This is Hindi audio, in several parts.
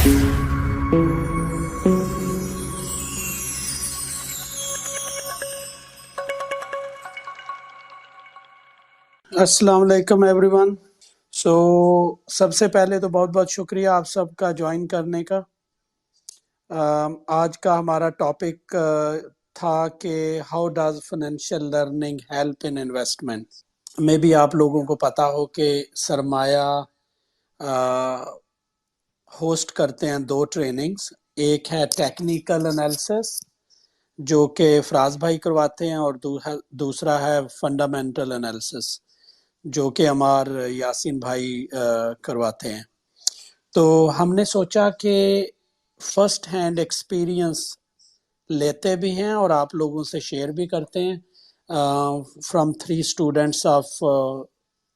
अस्सलाम वालेकुम एवरीवन। सो सबसे पहले तो बहुत बहुत शुक्रिया आप सबका ज्वाइन करने का। आज का हमारा टॉपिक था कि how does financial learning help in investment. May be आप लोगों को पता हो कि सरमाया होस्ट करते हैं दो ट्रेनिंग्स। एक है टेक्निकल एनालिसिस जो कि फराज भाई करवाते हैं, और दूसरा है फंडामेंटल एनालिसिस जो कि अमार यासीन भाई करवाते हैं। तो हमने सोचा कि फर्स्ट हैंड एक्सपीरियंस लेते भी हैं और आप लोगों से शेयर भी करते हैं फ्रॉम 3 स्टूडेंट्स ऑफ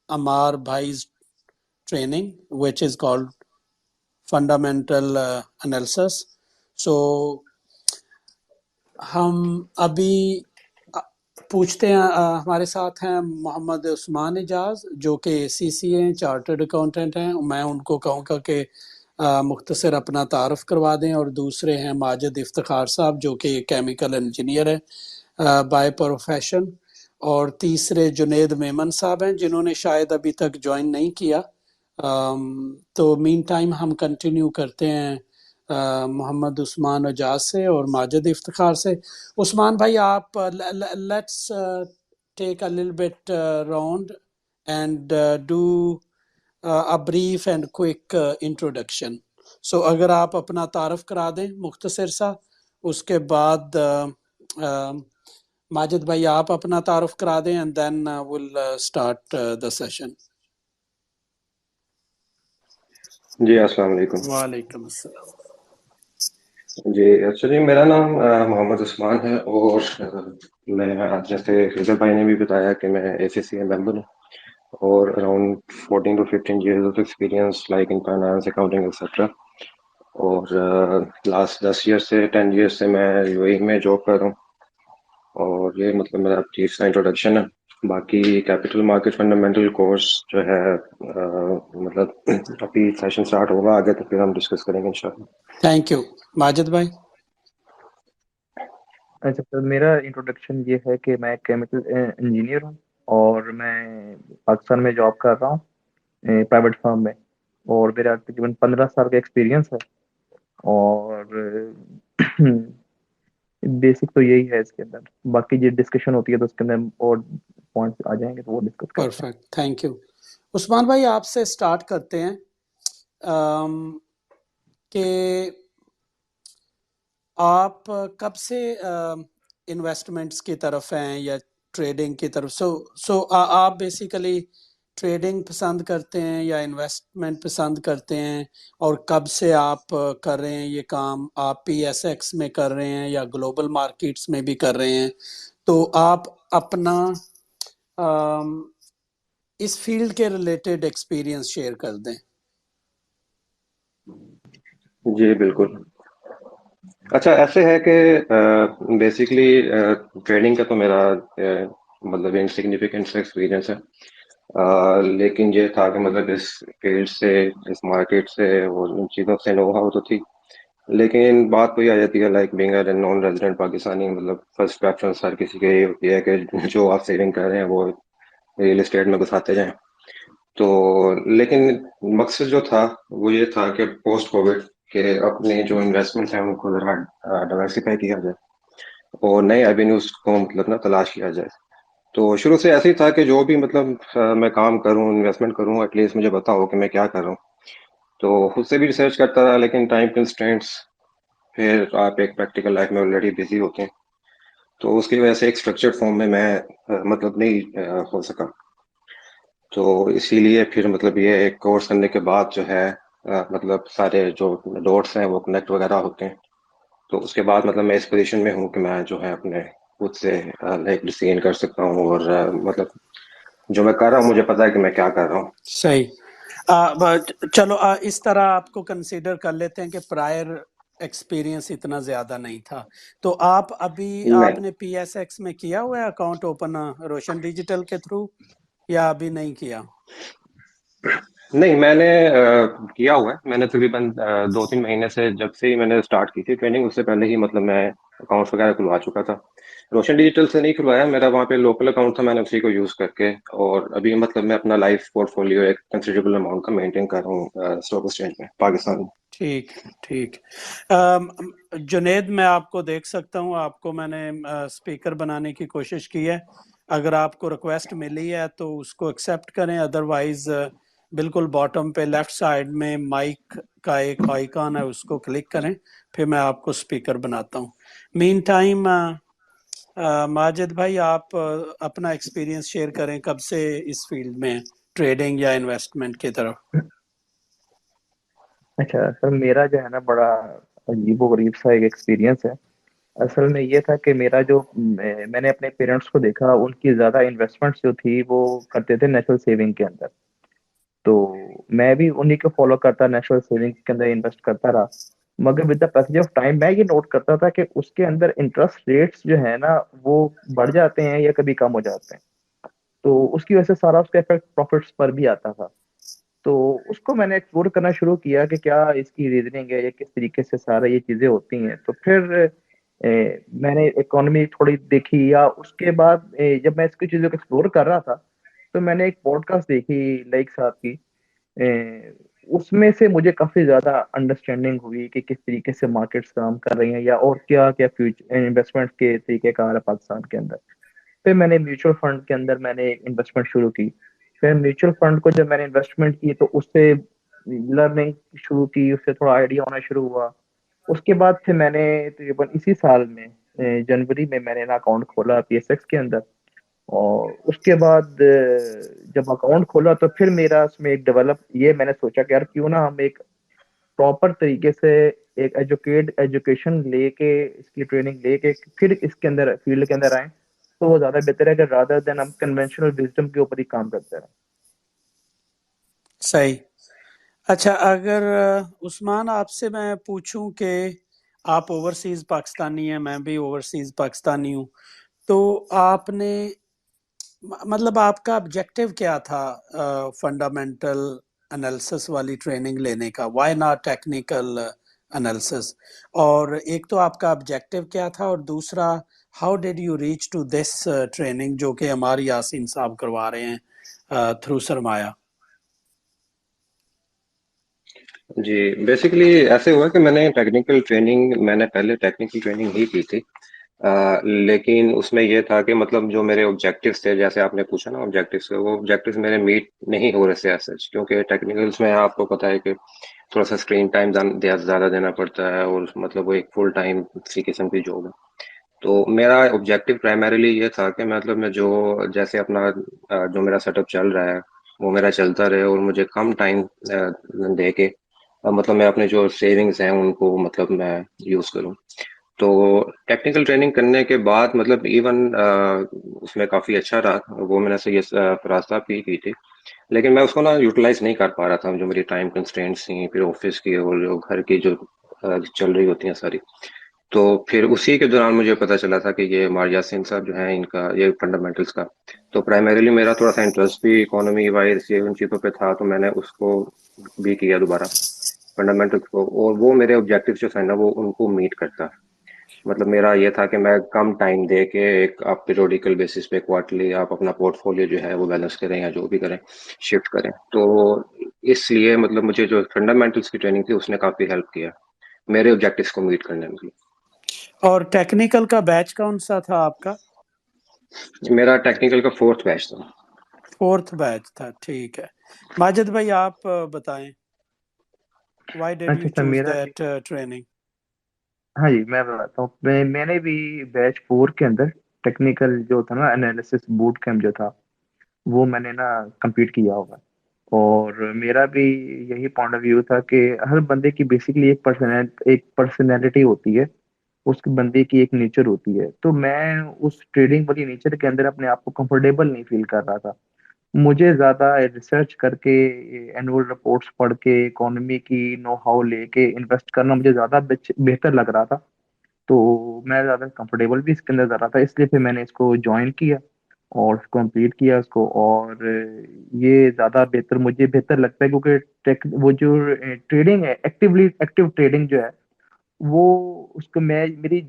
अमार भाई's training which is called fundamental analysis. So हम अभी पूछते हैं, हमारे साथ हैं मोहम्मद उस्मान इजाज जो कि ACC हैं, चार्टर्ड अकाउंटेंट हैं। मैं उनको कहूँगा कि मुख्तसर अपना तारफ़ करवा दें। और दूसरे हैं माजिद इफ्तिखार साहब जो कि केमिकल इंजीनियर है बाय प्रोफेशन। और तीसरे जुनेद मेमन साहब हैं जिन्होंने शायद अभी तक ज्वाइन नहीं किया। तो मीन टाइम हम कंटिन्यू करते हैं मोहम्मद उस्मान एजाज से और माजिद इफ्तिखार से। उस्मान भाई आप let's take a little bit round and do a brief and quick introduction. So अगर आप अपना तारफ़ करा दें मुख्तसर सा, उसके बाद माजिद भाई आप अपना तारफ़ करा दें and then will start the session. जी अस्सलाम वालेकुम। वालेकुम अस्सलाम। जी एक्चुअली मेरा नाम मोहम्मद उस्मान है और मैं जैसे रिजल भाई ने भी बताया कि मैं ACC मेंबर हूँ और around 14 to 15 years of experience like in finance accounting etcetera. और लास्ट 10 ईयर से 10 ईयर से मैं UAE में जॉब कर रहा हूँ। और ये मतलब मेरा ब्रीफ सा इंट्रोडक्शन है। बाकी कैपिटल मार्केट फंडामेंटल कोर्स जो है मतलब अभी सेशन स्टार्ट होगा, आगे तो फिर हम डिस्कस करेंगे इंशाल्लाह। Thank you. माजिद भाई। अच्छा सर, मेरा इंट्रोडक्शन ये है कि मैं केमिकल इंजीनियर हूँ और मैं पाकिस्तान में जॉब कर रहा हूँ प्राइवेट फर्म में। और मेरा तकरीबन 15 साल का एक्सपीरियंस है। और बेसिक तो यही है इसके अंदर। बाकी जो डिस्कशन होती है तो उसके अंदर और पॉइंट्स आ जाएंगे तो वो डिस्कस करते हैं। Perfect, thank you. उस्मान भाई आपसे स्टार्ट करते हैं कि आप कब से इन्वेस्टमेंट्स की तरफ हैं या ट्रेडिंग की तरफ। आप बेसिकली ट्रेडिंग पसंद करते हैं या इन्वेस्टमेंट पसंद करते हैं, और कब से आप कर रहे हैं ये काम? आप PSX में कर रहे हैं या ग्लोबल मार्केट्स में भी कर रहे हैं? तो आप अपना इस फील्ड के रिलेटेड एक्सपीरियंस शेयर कर दें। जी बिल्कुल। अच्छा ऐसे है कि बेसिकली ट्रेडिंग का तो मेरा मतलब इनसिग्निफिकेंट एक्सपीरियंस है। लेकिन ये था कि मतलब इस फील्ड से, इस मार्केट से और इन चीज़ों से नो हाउ तो थी। लेकिन बात तो ये आ जाती है like being a non resident Pakistani, मतलब फर्स्ट प्रेफरेंस हर किसी की यही होती है कि जो आप सेविंग कर रहे हैं वो रियल एस्टेट में घुसाते जाएं। तो लेकिन मकसद जो था वो ये था कि पोस्ट कोविड के अपने जो इन्वेस्टमेंट हैं उनको जरा डाइवर्सिफाई किया जाए और नए एवेन्यूज को मतलब ना तलाश किया जाए। तो शुरू से ऐसे ही था कि जो भी मतलब मैं काम करूं, इन्वेस्टमेंट करूं, एटलीस्ट मुझे बताओ कि मैं क्या कर रहा हूं। तो खुद से भी रिसर्च करता रहा, लेकिन टाइम कंस्ट्रेंट्स, फिर आप एक प्रैक्टिकल लाइफ में ऑलरेडी बिजी होते हैं तो उसकी वजह से एक स्ट्रक्चर्ड फॉर्म में मैं मतलब नहीं हो सका। तो इसीलिए फिर मतलब ये एक कोर्स करने के बाद जो है मतलब सारे जो डॉट्स हैं वो कनेक्ट वगैरह होते हैं। तो उसके बाद मतलब मैं इस पोजीशन में हूँ कि मैं जो है अपने खुद से लाइक डिसीजन कर सकता हूँ और मतलब जो मैं कर रहा हूँ मुझे पता है कि मैं क्या कर रहा हूँ। सही। चलो इस तरह आपको कंसीडर कर लेते हैं कि प्रायर एक्सपीरियंस इतना ज्यादा नहीं था। तो आप अभी नहीं आपने PSX में किया हुआ है अकाउंट ओपन रोशन डिजिटल के थ्रू, या अभी नहीं किया? नहीं, मैंने किया हुआ है। मैंने तकरीबन 2-3 महीने से, जब से ही मैंने स्टार्ट की थी ट्रेनिंग, उससे पहले ही मतलब मैं अकाउंट्स वगैरह खुलवा चुका था। रोशन डिजिटल से नहीं खुलवाया, मेरा वहाँ पे लोकल अकाउंट था, मैंने उसी को यूज़ करके, और अभी मतलब मैं अपना लाइव पोर्टफोलियो एक कंसिडरेबल अमाउंट का मेंटेन कर रहा हूँ स्टॉक एक्सचेंज में पाकिस्तान में। ठीक ठीक। जुनेद, मैं आपको देख सकता हूँ, आपको मैंने स्पीकर बनाने की कोशिश की है। अगर आपको रिक्वेस्ट मिली है तो उसको एक्सेप्ट करें, अदरवाइज बिल्कुल बॉटम पे लेफ्ट साइड में माइक का एक आइकॉन है, उसको क्लिक करें, फिर मैं आपको स्पीकर बनाता हूँ। मीन टाइम माजिद भाई, आप अपना एक्सपीरियंस शेयर करें, कब से इस फील्ड में ट्रेडिंग या इन्वेस्टमेंट की तरफ। अच्छा सर, मेरा जो है ना बड़ा अजीबो गरीब सा एक एक्सपीरियंस है। असल में ये था कि मेरा जो मैंने अपने पेरेंट्स को देखा, उनकी ज़्यादा इन्वेस्टमेंट्स जो थी वो करते थे नेशनल सेविंग के अंदर। तो मैं भी उन्हीं को फॉलो करता, नेशनल सेविंग के अंदर इन्वेस्ट करता रहा। मगर with the passage of time मैं ये नोट करता था कि उसके अंदर इंटरेस्ट रेट्स जो है ना वो बढ़ जाते हैं या कभी कम हो जाते हैं। तो उसकी वजह से सारा उसका इफेक्ट प्रॉफिट्स पर भी आता था। तो उसको मैंने एक्सप्लोर करना शुरू किया कि क्या इसकी रीजनिंग है या किस तरीके से सारा ये चीजें होती हैं। तो फिर मैंने इकोनॉमी थोड़ी देखी, या उसके बाद जब मैं इसकी चीजों को एक्सप्लोर कर रहा था तो मैंने एक पॉडकास्ट देखी लाइक साहब की। उसमें से मुझे काफी ज्यादा अंडरस्टैंडिंग हुई कि किस तरीके से मार्केट्स काम कर रही हैं, या और क्या क्या फ्यूचर इन्वेस्टमेंट के तरीके कार है पाकिस्तान के अंदर। फिर मैंने म्यूचुअल फंड के अंदर मैंने इन्वेस्टमेंट शुरू की। फिर म्यूचुअल फंड को जब मैंने इन्वेस्टमेंट की तो उससे लर्निंग शुरू की, उससे थोड़ा आइडिया होना शुरू हुआ। उसके बाद फिर मैंने तकरीबन इसी साल में जनवरी में मैंने ना अकाउंट खोला पीएसएक्स के अंदर। और उसके बाद जब अकाउंट खोला तो फिर मेरा उसमें एक डेवलप ये मैंने सोचा कि यार क्यों ना हम एक प्रॉपर तरीके से एक एजुकेशन लेके, इसकी ट्रेनिंग लेके फिर इसके अंदर फील्ड के अंदर आए, तो वो ज्यादा बेहतर है कि रादर देन हम कन्वेंशनल विजडम के ऊपर ही काम करते रहे। सही। अच्छा, अगर उस्मान आपसे मैं पूछूं कि आप ओवरसीज पाकिस्तानी हैं, मैं भी ओवरसीज पाकिस्तानी हूं, तो आपने मतलब आपका ऑब्जेक्टिव क्या था फंडामेंटल एनालिसिस वाली ट्रेनिंग लेने का? Why not technical analysis? और एक तो आपका ऑब्जेक्टिव क्या था, और दूसरा how did you reach to this training जो कि हमारे यासीन साहब करवा रहे हैं थ्रू सरमाया? जी, बेसिकली ऐसे हुआ कि मैंने पहले टेक्निकल ट्रेनिंग ही की थी। लेकिन उसमें ये था कि मतलब जो मेरे ऑब्जेक्टिव्स थे, जैसे आपने पूछा ना ऑब्जेक्टिव्स, वो ऑब्जेक्टिव्स मेरे मीट नहीं हो रहे थे एज सच, क्योंकि टेक्निकल्स में आपको पता है कि थोड़ा सा स्क्रीन टाइम ज़्यादा देना पड़ता है, और मतलब वो एक फुल टाइम किसी किस्म की जॉब है। तो मेरा ऑब्जेक्टिव प्राइमरीली ये था कि मतलब मैं जो जैसे अपना जो मेरा सेटअप चल रहा है वो मेरा चलता रहे, और मुझे कम टाइम दे के मतलब मैं अपने जो सेविंग्स हैं उनको मतलब मैं यूज़ करूँ। तो टेक्निकल ट्रेनिंग करने के बाद मतलब इवन उसमें काफ़ी अच्छा रहा, वो मैंने सही फराज साहब की थी। लेकिन मैं उसको ना यूटिलाइज नहीं कर पा रहा था, जो मेरी टाइम कंस्ट्रेंट्स थी, फिर ऑफिस की और जो घर की जो चल रही होती हैं सारी। तो फिर उसी के दौरान मुझे पता चला था कि ये मारिया सिंह साहब जो है, इनका ये फंडामेंटल्स का। तो प्राइमरीली मेरा थोड़ा सा इंटरेस्ट भी इकोनॉमी वाइज ये उन चीज़ों पे था, तो मैंने उसको भी किया दोबारा, फंडामेंटल्स को, और वो मेरे ऑब्जेक्टिव जो है ना वो उनको मीट करता। मतलब मेरा ये था कि मैं कम टाइम दे के एक आप पीरियोडिकल बेसिस पे क्वार्टरली आप अपना पोर्टफोलियो जो है वो बैलेंस करें या जो भी करें, शिफ्ट करें। तो इसलिए मतलब मुझे जो फंडामेंटल्स की ट्रेनिंग थी उसने काफ़ी हेल्प किया मेरे ऑब्जेक्टिव्स को मीट करने में। और टेक्निकल का बैच कौन सा था आपका? मेरा टेक्निकल का 4th बैच था। फोर्थ बैच था, ठीक है। माजिद भाई, आप बताएं, व्हाई डिड अच्छा यू अच्छा, चूज मेरा भी, दैट ट्रेनिंग? हाँ जी मैं बताता हूँ। मैंने भी बैच 4 के अंदर टेक्निकल जो था ना एनालिसिस बूट कैम्प जो था वो मैंने ना कंप्लीट किया होगा। और मेरा भी यही पॉइंट ऑफ व्यू था कि हर बंदे की बेसिकली एक पर्सनैलिटी होती है, उसके बंदे की एक नेचर होती है। तो मैं उस ट्रेडिंग वाली नेचर के अंदर अपने आप को कंफर्टेबल नहीं फील कर रहा था। मुझे ज्यादा रिसर्च करके, एनुअल रिपोर्ट्स पढ़ के, इकोनॉमी की नो हाउ लेके इन्वेस्ट करना मुझे ज्यादा बेहतर लग रहा था। तो मैं ज्यादा कंफर्टेबल भी इसके अंदर कर रहा था, इसलिए फिर मैंने इसको ज्वाइन किया। और कंप्लीट किया उसको। और ये ज़्यादा बेहतर, मुझे बेहतर लगता है, क्योंकि टेक वो जो ट्रेडिंग है, एक्टिव ट्रेडिंग जो है वो, उसको मैं, मेरी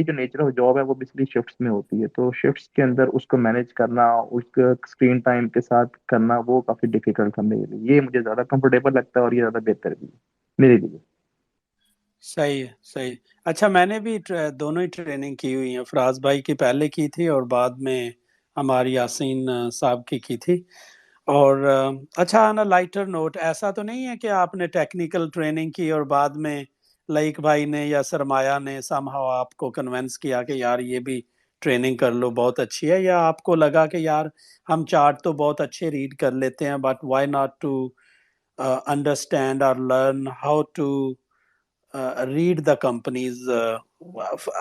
जो नेचर ऑफ जॉब है वो बेसिकली शिफ्ट्स में होती है, तो शिफ्ट्स के अंदर उसको मैनेज करना, उसका स्क्रीन टाइम के साथ करना, वो काफ़ी डिफिकल्ट था मेरे लिए। ये मुझे ज़्यादा कंफर्टेबल लगता है और ये ज़्यादा बेहतर भी है मेरे लिए। सही है, सही है। अच्छा, मैंने भी दोनों ही ट्रेनिंग की हुई है। फराज भाई की पहले की थी और बाद में हमारी यासीन साहब की थी। और अच्छा, ऑन अ लाइटर नोट, ऐसा तो नहीं है कि आपने टेक्निकल ट्रेनिंग की और बाद में लाइक भाई ने या सरमाया ने समहाउ आपको कन्वेंस किया कि यार ये भी ट्रेनिंग कर लो, बहुत अच्छी है, या आपको लगा कि यार हम चार्ट तो बहुत अच्छे रीड कर लेते हैं but why not to understand और learn how to read the companies.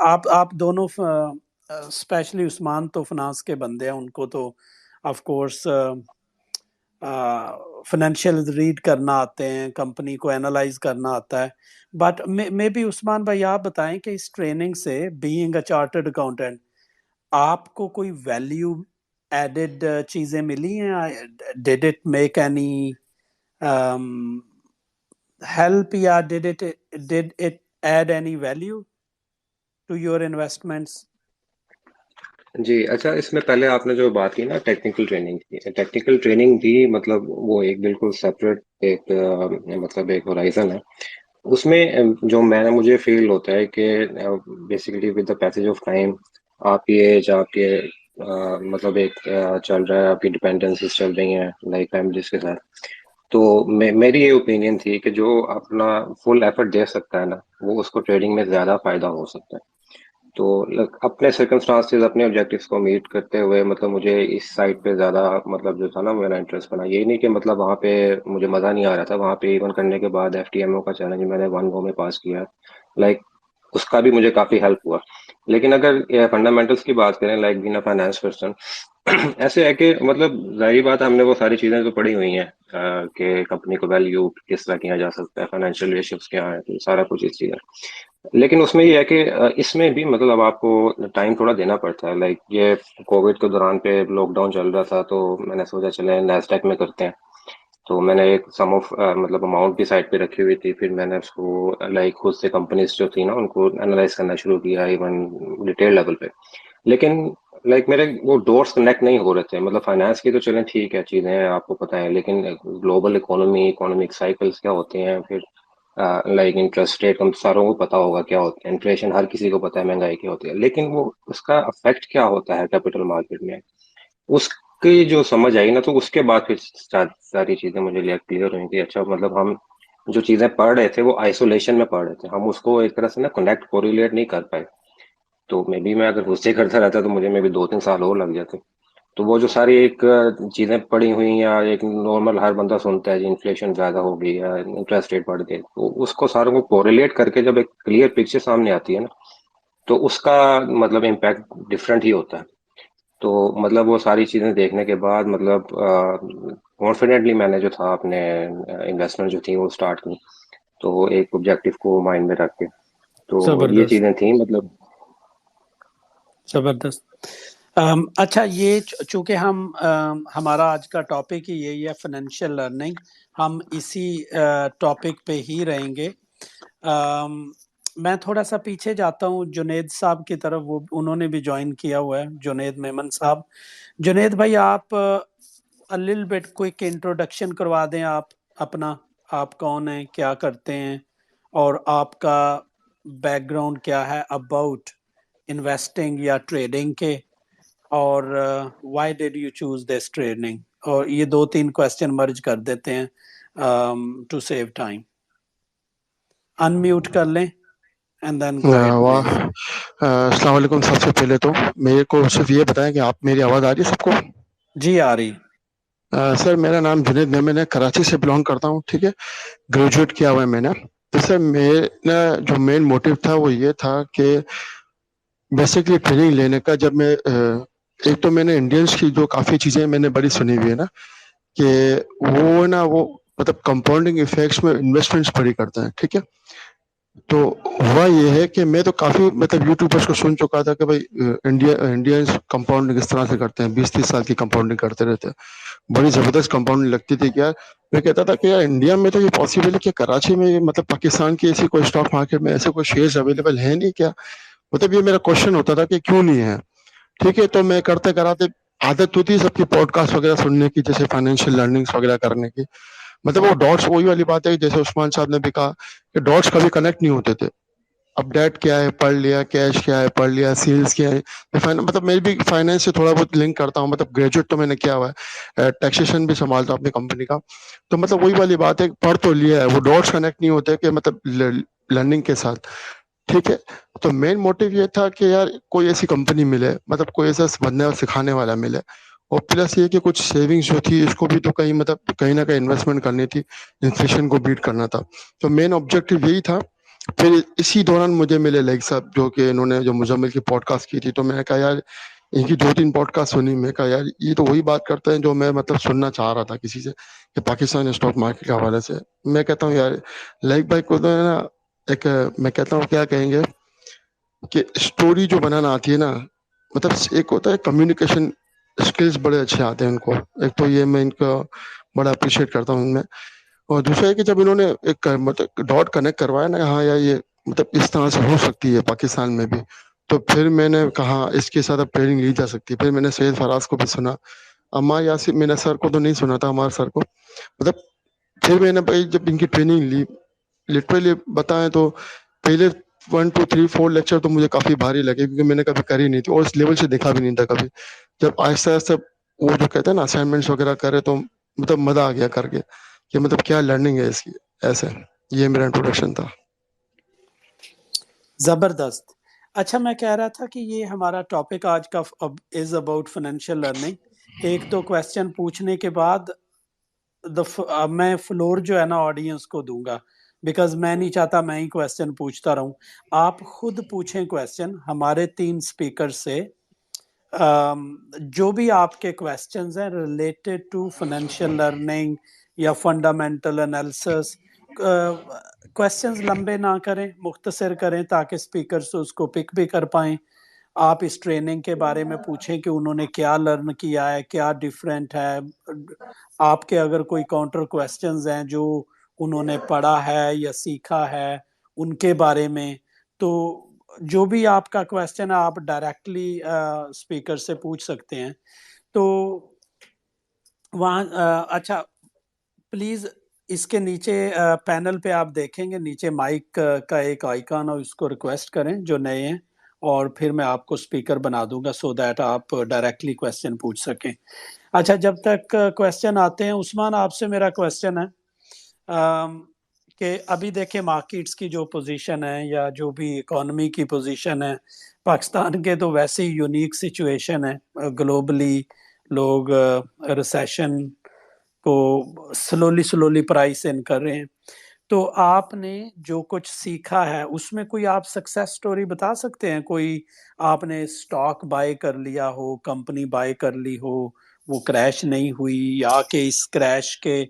आप दोनों, स्पेशली उस्मान तो फिनांस के बंदे हैं, उनको तो ऑफ कोर्स फाइनेंशियल रीड करना आते हैं, कंपनी को एनालाइज करना आता है। बट मे बी उस्मान भाई आप बताएं कि इस ट्रेनिंग से, बीइंग अ चार्टर्ड अकाउंटेंट, आपको कोई वैल्यू एडेड चीजें मिली हैं? Did it make any help, या did it add any value to your investments? जी, अच्छा, इसमें पहले आपने जो बात की ना टेक्निकल ट्रेनिंग की, टेक्निकल ट्रेनिंग भी मतलब वो एक बिल्कुल सेपरेट एक मतलब एक होराइजन है। उसमें जो मैंने मुझे फील होता है कि basically with the passage of time आपकी एज, आपके मतलब एक चल रहा है, आपकी डिपेंडेंसीज चल रही हैं लाइक फैमिलीज के साथ। तो मेरी ये ओपिनियन थी कि जो अपना फुल एफर्ट दे सकता है ना, वो उसको ट्रेडिंग में ज़्यादा फायदा हो सकता है। तो अपने सर्कमस्टांसेस, अपने ऑब्जेक्टिव्स को मीट करते हुए मतलब मुझे इस साइड पे ज़्यादा मतलब जो था ना मेरा इंटरेस्ट बना। ये नहीं कि मतलब वहाँ पे मुझे मज़ा नहीं आ रहा था, वहाँ पे इवन करने के बाद एफटीएमओ का चैलेंज मैंने वन गो में पास किया, लाइक उसका भी मुझे काफ़ी हेल्प हुआ। लेकिन अगर फंडामेंटल्स की बात करें, like being a finance person, ऐसे है कि मतलब जाहिर बात है, हमने वो सारी चीज़ें तो पढ़ी हुई हैं कि कंपनी को वैल्यू किस तरह किया जा सकता है, फाइनेंशियल रेशियोज क्या है, तो सारा कुछ इस चीज़ है। लेकिन उसमें ये है कि इसमें भी मतलब आपको टाइम थोड़ा देना पड़ता है। लाइक ये कोविड के दौरान पे लॉकडाउन चल रहा था, तो मैंने सोचा चले नैस्डैक में करते हैं। तो मैंने एक सम ऑफ मतलब अमाउंट भी साइड पे रखी हुई थी, फिर मैंने उसको लाइक खुद से कंपनीज जो थी ना उनको एनालाइज करना शुरू किया, इवन डिटेल लेवल पे। लेकिन लाइक मेरे वो डोर्स कनेक्ट नहीं हो रहे थे। मतलब फाइनेंस की तो चलें ठीक है, चीज़ें आपको पता है, लेकिन ग्लोबल इकोनॉमी, इकोनॉमिक साइकिल्स क्या होते हैं, फिर लाइक इंटरेस्ट रेट हम सारों को पता होगा क्या होता है, इन्फ्लेशन हर किसी को पता है, महंगाई क्या होती है, लेकिन वो उसका अफेक्ट क्या होता है कैपिटल मार्केट में, उसकी जो समझ आई ना, तो उसके बाद फिर सारी चीजें मुझे लिए क्लियर हुई कि अच्छा मतलब हम जो चीजें पढ़ रहे थे वो आइसोलेशन में पढ़ रहे थे, हम उसको एक तरह से ना कनेक्ट कोरिलेट नहीं कर पाए। तो मे बी मैं अगर उससे करता रहता तो मुझे मे बी 2-3 साल और लग जाते। तो वो जो सारी एक चीजें पड़ी हुई, या एक नॉर्मल हर बंदा सुनता है जी इन्फ्लेशन ज्यादा हो गई या इंटरेस्ट रेट बढ़ गए, तो उसको सारों को कोरिलेट करके जब एक क्लियर पिक्चर सामने आती है ना, तो उसका मतलब इम्पैक्ट डिफरेंट ही होता है। तो मतलब वो सारी चीजें देखने के बाद मतलब कॉन्फिडेंटली मैंने जो था अपने इन्वेस्टमेंट जो थी वो स्टार्ट की, तो एक ऑब्जेक्टिव को माइंड में रख के। तो ये जबरदस्त, चीजें थी मतलब। जबरदस्त। अच्छा, ये चूंकि हम हमारा आज का टॉपिक ही यही है, फाइनेंशियल लर्निंग, हम इसी टॉपिक पे ही रहेंगे। अम, मैं थोड़ा सा पीछे जाता हूँ जुनेद साहब की तरफ, वो उन्होंने भी ज्वाइन किया हुआ है, जुनेद मेमन साहब। जुनेद भाई, आप लिटिल बिट क्विक इंट्रोडक्शन करवा दें आप अपना, आप कौन हैं, क्या करते हैं, और आपका बैकग्राउंड क्या है अबाउट इन्वेस्टिंग या ट्रेडिंग के, और why did you choose this trading, और ये दो तीन क्वेश्चन मर्ज कर देते हैं टू सेव टाइम। अनम्यूट कर लें एंड देन गो अहेड वाह, प्लीज। अस्सलाम वालेकुम। सबसे पहले तो मेरे को सिर्फ ये बताएं कि आप, मेरी आवाज़ आ रही है सबको? जी आ रही। सर, मेरा नाम जुनेद मेमन है, कराची से बिलोंग करता हूँ, ठीक है। ग्रेजुएट किया हुआ है मैंने। तो सर, मेरा जो मेन मोटिव था वो ये था कि बेसिकली ट्रेनिंग लेने का, जब मैं एक तो मैंने इंडियंस की जो काफ़ी चीज़ें मैंने बड़ी सुनी हुई है ना, कि वो ना वो मतलब कंपाउंडिंग इफेक्ट्स में इन्वेस्टमेंट्स बड़ी करते हैं, ठीक है। तो हुआ ये है कि मैं तो काफी मतलब यूट्यूबर्स को सुन चुका था कि भाई इंडियंस कंपाउंडिंग इस तरह से करते हैं, 20-30 साल की कंपाउंडिंग करते रहते हैं, बड़ी जबरदस्त कंपाउंडिंग लगती थी कि यार, मैं कहता था कि यार इंडिया में तो ये पॉसिबल है कि कराची में मतलब पाकिस्तान की ऐसी कोई स्टॉक मार्केट में ऐसे कोई शेयर्स अवेलेबल है नहीं क्या? मतलब ये मेरा क्वेश्चन होता था कि क्यों नहीं है। ठीक है, तो मैं करते कराते आदत होती है सबकी पॉडकास्ट वगैरह सुनने की, जैसे फाइनेंशियल लर्निंग्स वगैरह करने की। मतलब वो डॉट्स वही वाली बात है, जैसे उस्मान साहब ने भी कहा कि डॉट्स कभी कनेक्ट नहीं होते थे। अब डेट क्या है पढ़ लिया, कैश क्या है पढ़ लिया, सेल्स क्या है। मतलब मैं भी फाइनेंस से थोड़ा बहुत लिंक करता हूँ, मतलब ग्रेजुएट तो मैंने किया हुआ है, टैक्सेशन भी संभालता हूँ अपनी कंपनी का। तो मतलब वही वाली बात है, पढ़ तो लिया है, वो डॉट्स कनेक्ट नहीं होते कि मतलब लर्निंग के साथ। ठीक है, तो मेन मोटिव ये था कि यार कोई ऐसी कंपनी मिले, मतलब कोई ऐसा बनने और सिखाने वाला मिले, और प्लस ये कि कुछ सेविंग्स जो थी इसको भी तो कहीं मतलब कहीं ना कहीं इन्वेस्टमेंट करनी थी, इन्फ्लेशन को बीट करना था। तो मेन ऑब्जेक्टिव यही था। फिर इसी दौरान मुझे मिले लाइक साहब, जो कि इन्होंने जो मुजम्मिल की पॉडकास्ट की थी, तो मैंने कहा यार इनकी 2-3 पॉडकास्ट सुनी, मैं कहा यार ये तो वही बात करते हैं जो मैं मतलब सुनना चाह रहा था किसी से, कि पाकिस्तान स्टॉक मार्केट के हवाले से। मैं कहता हूँ यार लाइक भाई को तो है ना, एक मैं कहता हूँ क्या कहेंगे कि स्टोरी जो बनाना आती है ना, मतलब एक होता है कम्युनिकेशन स्किल्स बड़े अच्छे आते हैं उनको। एक तो ये मैं इनका बड़ा अप्रिशिएट करता हूँ उनमें। और दूसरा है कि जब इन्होंने एक मतलब डॉट कनेक्ट करवाया ना, हाँ यार ये मतलब इस तरह से हो सकती है पाकिस्तान में भी, तो फिर मैंने कहा इसके साथ अब ट्रेनिंग ली जा सकती है। फिर मैंने सैयद फराज को भी सुना, अम्मार यासिर, मैंने सर को तो नहीं सुना था, हमारे सर को मतलब। फिर मैंने भाई जब इनकी ट्रेनिंग ली, लिटरली बताएं तो पहले 1 2 3 4 लेक्चर तो मुझे काफी भारी लगे, क्योंकि मैंने कभी करी नहीं थी और इस लेवल से देखा भी नहीं था कभी। जब आहिस्ता आहिस्ता वो जो कहते हैं ना असाइनमेंट्स वगैरह करे, तो मतलब मजा आ गया करके कि मतलब क्या लर्निंग है इसकी। ऐसे ये मेरा इंट्रोडक्शन था। जबरदस्त। अच्छा, मैं कह रहा था कि ये हमारा टॉपिक आज का अब इज अबाउट फाइनेंशियल लर्निंग। एक दो क्वेश्चन पूछने के बाद मैं फ्लोर जो है ना ऑडियंस को दूंगा, बिकॉज मैं नहीं चाहता मैं ही क्वेश्चन पूछता रहूं। आप खुद पूछें क्वेश्चन हमारे 3 स्पीकर से। जो भी आपके क्वेश्चंस हैं रिलेटेड टू फाइनेंशियल लर्निंग या फंडामेंटल एनालिसिस, क्वेश्चंस लंबे ना करें, मुख्तसर करें, ताकि स्पीकर्स उसको पिक भी कर पाएं। आप इस ट्रेनिंग के बारे में पूछें कि उन्होंने क्या लर्न किया है, क्या डिफरेंट है। आपके अगर कोई काउंटर क्वेश्चंस हैं जो उन्होंने पढ़ा है या सीखा है उनके बारे में, तो जो भी आपका क्वेश्चन है आप डायरेक्टली स्पीकर से पूछ सकते हैं। तो वहाँ अच्छा, प्लीज इसके नीचे पैनल पे आप देखेंगे नीचे माइक का एक आइकन है, उसको रिक्वेस्ट करें जो नए हैं, और फिर मैं आपको स्पीकर बना दूंगा सो दैट आप डायरेक्टली क्वेश्चन पूछ सकें। अच्छा, जब तक क्वेश्चन आते हैं, उस्मान आपसे मेरा क्वेश्चन है कि अभी देखें मार्केट्स की जो पोजीशन है या जो भी इकोनॉमी की पोजीशन है, पाकिस्तान के तो वैसे ही यूनिक सिचुएशन है। ग्लोबली लोग रिसेशन को स्लोली स्लोली प्राइस इन कर रहे हैं। तो आपने जो कुछ सीखा है उसमें कोई आप सक्सेस स्टोरी बता सकते हैं? कोई आपने स्टॉक बाय कर लिया हो, कंपनी बाय कर ली हो, वो क्रैश नहीं हुई, या कि इस क्रैश के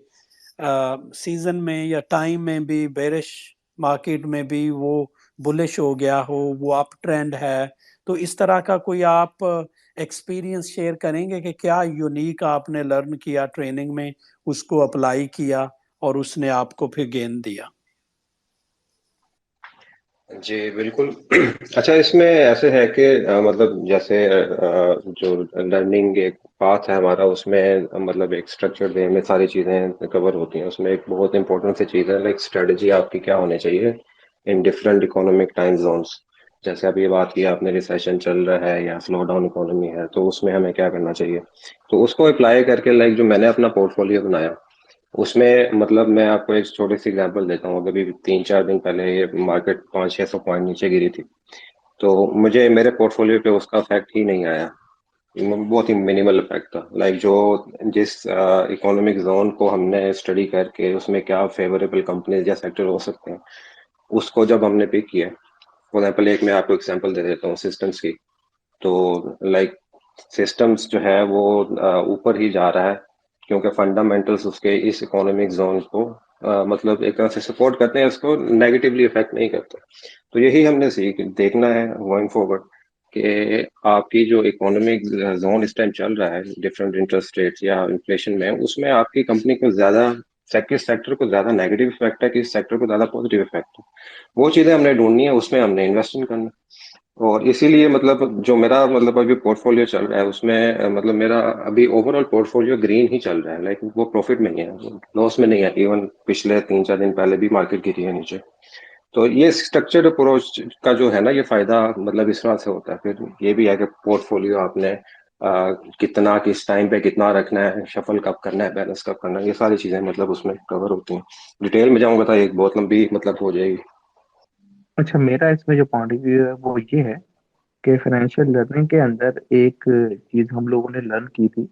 सीजन में या टाइम में भी, बेरिश मार्केट में भी वो बुलिश हो गया हो, वो अप ट्रेंड है। तो इस तरह का कोई आप एक्सपीरियंस शेयर करेंगे कि क्या यूनिक आपने लर्न किया ट्रेनिंग में, उसको अप्लाई किया और उसने आपको फिर गेन दिया? जी बिल्कुल। अच्छा, इसमें ऐसे है कि मतलब जैसे जो लर्निंग एक पाथ है हमारा, उसमें मतलब एक स्ट्रक्चर्ड वे में सारी चीज़ें कवर होती हैं। उसमें एक बहुत इंपॉर्टेंट सी चीज़ है, लाइक स्ट्रेटजी आपकी क्या होनी चाहिए in different economic time zones. जैसे अभी बात की आपने, रिसेशन चल रहा है या स्लो डाउन इकोनॉमी है, तो उसमें हमें क्या करना चाहिए। तो उसको अप्लाई करके, लाइक जो मैंने अपना पोर्टफोलियो बनाया, उसमें मतलब मैं आपको एक छोटी सी एग्जांपल देता हूँ। अभी 3 4 दिन पहले ये मार्केट 500 600 पॉइंट नीचे गिरी थी, तो मुझे मेरे पोर्टफोलियो पे उसका इफेक्ट ही नहीं आया। बहुत ही मिनिमल इफेक्ट था। लाइक जो जिस इकोनॉमिक जोन को हमने स्टडी करके उसमें क्या फेवरेबल कंपनीज या सेक्टर हो सकते हैं, उसको जब हमने पिक किया। फॉर एग्जाम्पल, एक मैं आपको एग्जांपल दे देता हूँ सिस्टम्स की। तो लाइक सिस्टम्स जो है वो ऊपर ही जा रहा है, क्योंकि फंडामेंटल्स उसके इस इकोनॉमिक जोन को मतलब एक तरह से सपोर्ट करते हैं, इसको नेगेटिवली इफेक्ट नहीं करते। तो यही हमने सीख देखना है गोइंग फॉरवर्ड कि आपकी जो इकोनॉमिक जोन इस टाइम चल रहा है डिफरेंट इंटरेस्ट रेट्स या इन्फ्लेशन में, उसमें आपकी कंपनी को ज्यादा किस सेक्टर को ज्यादा नेगेटिव इफेक्ट है, किस सेक्टर को ज्यादा पॉजिटिव इफेक्ट है, वो चीजें हमने ढूंढनी है, उसमें हमने इन्वेस्टमेंट करना है। और इसीलिए मतलब जो मेरा मतलब अभी पोर्टफोलियो चल रहा है उसमें मतलब मेरा अभी ओवरऑल पोर्टफोलियो ग्रीन ही चल रहा है, लाइक वो प्रॉफिट में ही है, लॉस में नहीं है। इवन पिछले 3-4 दिन पहले भी मार्केट गिरी है नीचे। तो ये स्ट्रक्चर्ड अप्रोच का जो है ना, ये फायदा मतलब इस बात से होता है। फिर ये भी है कि पोर्टफोलियो आपने कितना किस टाइम पे कितना रखना है, शफल कब करना है, बैलेंस कब करना है, ये सारी चीजें मतलब उसमें कवर होती हैं। डिटेल में जाऊंगा तो एक बहुत लंबी मतलब हो जाएगी। अच्छा, मेरा इसमें जो पॉइंट ऑफ व्यू है वो ये है कि फाइनेंशियल लर्निंग के अंदर एक चीज हम लोगों ने लर्न की थी,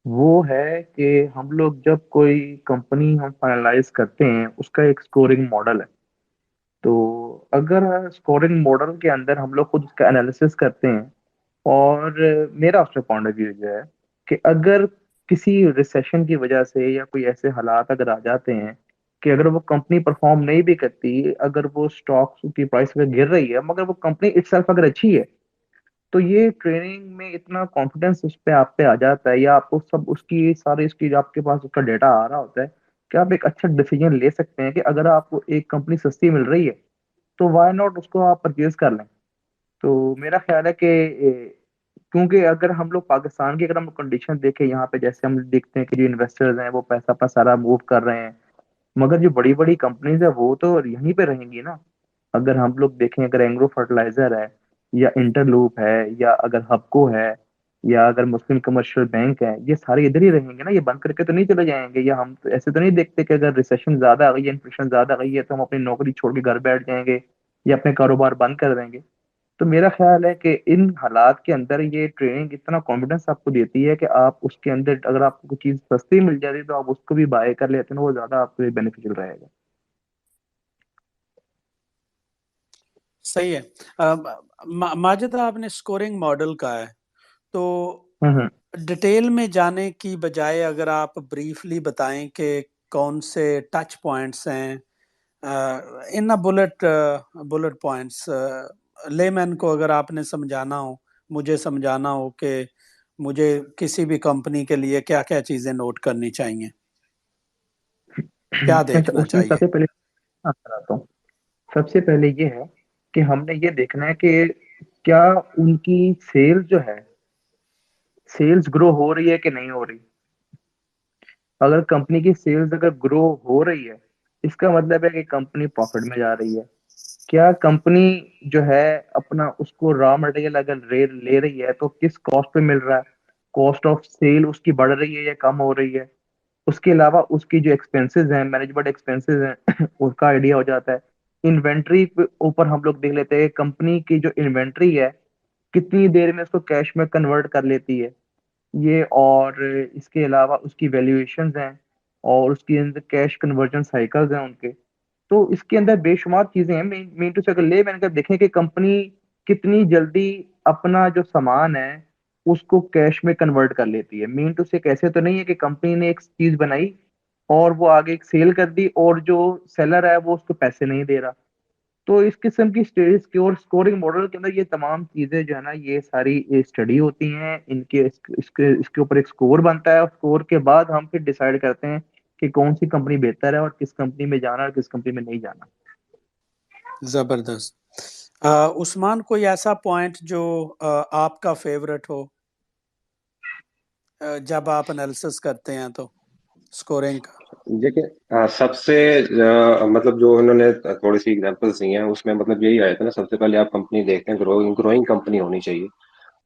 वो है कि हम लोग जब कोई कंपनी हम फाइनलाइज करते हैं उसका एक स्कोरिंग मॉडल है। तो अगर स्कोरिंग मॉडल के अंदर हम लोग खुद उसका एनालिसिस करते हैं, और मेरा उसका पॉइंट ऑफ व्यू जो है कि अगर किसी रिसेशन की वजह से या कोई ऐसे हालात अगर आ जाते हैं कि अगर वो कंपनी परफॉर्म नहीं भी करती, अगर वो स्टॉक्स की प्राइस अगर गिर रही है मगर वो कंपनी इटसेल्फ अगर अच्छी है, तो ये ट्रेनिंग में इतना कॉन्फिडेंस उस पे आप पे आ जाता है, या आपको सब उसकी सारी इसकी जो आपके पास उसका डेटा आ रहा होता है कि आप एक अच्छा डिसीजन ले सकते हैं कि अगर आपको एक कंपनी सस्ती मिल रही है तो वाई नॉट उसको आप परचेज कर लें। तो मेरा ख्याल है कि क्योंकि अगर हम लोग पाकिस्तान की अगर हम कंडीशन देखें यहाँ पे, जैसे हम देखते हैं कि जो इन्वेस्टर्स हैं वो पैसा अपना सारा मूव कर रहे हैं, मगर जो बड़ी बड़ी कंपनीज है वो तो यहीं पे रहेंगी ना। अगर हम लोग देखें, अगर एंग्रो फर्टिलाइजर है, या इंटरलूप है, या अगर हबको है, या अगर मुस्लिम कमर्शियल बैंक है, ये सारे इधर ही रहेंगे ना, ये बंद करके तो नहीं चले जाएंगे। या हम तो ऐसे तो नहीं देखते कि अगर रिसेशन ज्यादा आ गई है, इन्फ्लेशन ज्यादा आ गई है, तो हम अपनी नौकरी छोड़ के घर बैठ जाएंगे या अपने कारोबार बंद कर देंगे। तो मेरा ख्याल है कि इन हालात के अंदर ये ट्रेनिंग इतना कॉन्फिडेंस आपको देती है कि आप उसके अंदर अगर आपको कोई चीज सस्ती मिल जाती है तो आप उसको भी बाय कर लेते हैं, वो ज्यादा आपके लिए बेनिफिशियल रहेगा। सही है। माजिद, आपने स्कोरिंग मॉडल का है, तो हम्म। डिटेल में जाने की बजाय अगर आप ब्रीफली बताएं कि कौन से टच पॉइंट्स हैं in bullet bullet points, layman को अगर आपने समझाना हो, मुझे समझाना हो कि मुझे किसी भी कंपनी के लिए क्या क्या चीजें नोट करनी चाहिए, क्या अच्छा, देखना उसमें चाहिए। सबसे पहले आता हूँ। सबसे पहले ये है कि हमने ये देखना है कि क्या उनकी सेल्स जो है, सेल्स ग्रो हो रही है कि नहीं हो रही। अगर कंपनी की सेल्स अगर ग्रो हो रही है, इसका मतलब है कि कंपनी प्रॉफिट में जा रही है। क्या कंपनी जो है अपना उसको रॉ मटेरियल अगर ले रही है तो किस कॉस्ट पे मिल रहा है, कॉस्ट ऑफ सेल उसकी बढ़ रही है या कम हो रही है। उसके अलावा उसकी जो एक्सपेंसेस हैं, मैनेजमेंट एक्सपेंसेस हैं उसका आइडिया हो जाता है। इन्वेंट्री के ऊपर हम लोग देख लेते हैं कंपनी की जो इन्वेंट्री है कितनी देर में उसको कैश में कन्वर्ट कर लेती है ये, और इसके अलावा उसकी वैल्यूएशंस हैं, और उसके अंदर कैश कन्वर्जन साइकिल्स हैं उनके। तो इसके अंदर बेशुमार चीजें हैं। मेन टू से अगर ले मैंने कहा देखें कि कंपनी कितनी जल्दी अपना जो सामान है उसको कैश में कन्वर्ट कर लेती है। मेन टू से कैसे तो नहीं है कि कंपनी ने एक चीज बनाई और वो आगे एक सेल कर दी और जो सेलर है वो उसको पैसे नहीं दे रहा। तो इस किस्म की स्टेज की और स्कोरिंग मॉडल के अंदर ये तमाम चीजें जो है ना, ये सारी स्टडी होती हैं इनके। इसके ऊपर एक स्कोर बनता है, और स्कोर के बाद हम फिर डिसाइड करते हैं कि कौन सी कंपनी बेहतर है और किस कंपनी में जाना और किस कंपनी में नहीं जाना। जबरदस्त। उस्मान, कोई ऐसा पॉइंट जो आपका फेवरेट हो जब आप एनालिसिस करते हैं तो स्कोरिंग का। देखिए सबसे मतलब जो उन्होंने थोड़ी सी एग्जांपल्स दी हैं उसमें मतलब यही आया था ना, सबसे पहले आप कंपनी देखते हैं, ग्रोइंग ग्रोइंग कंपनी होनी चाहिए।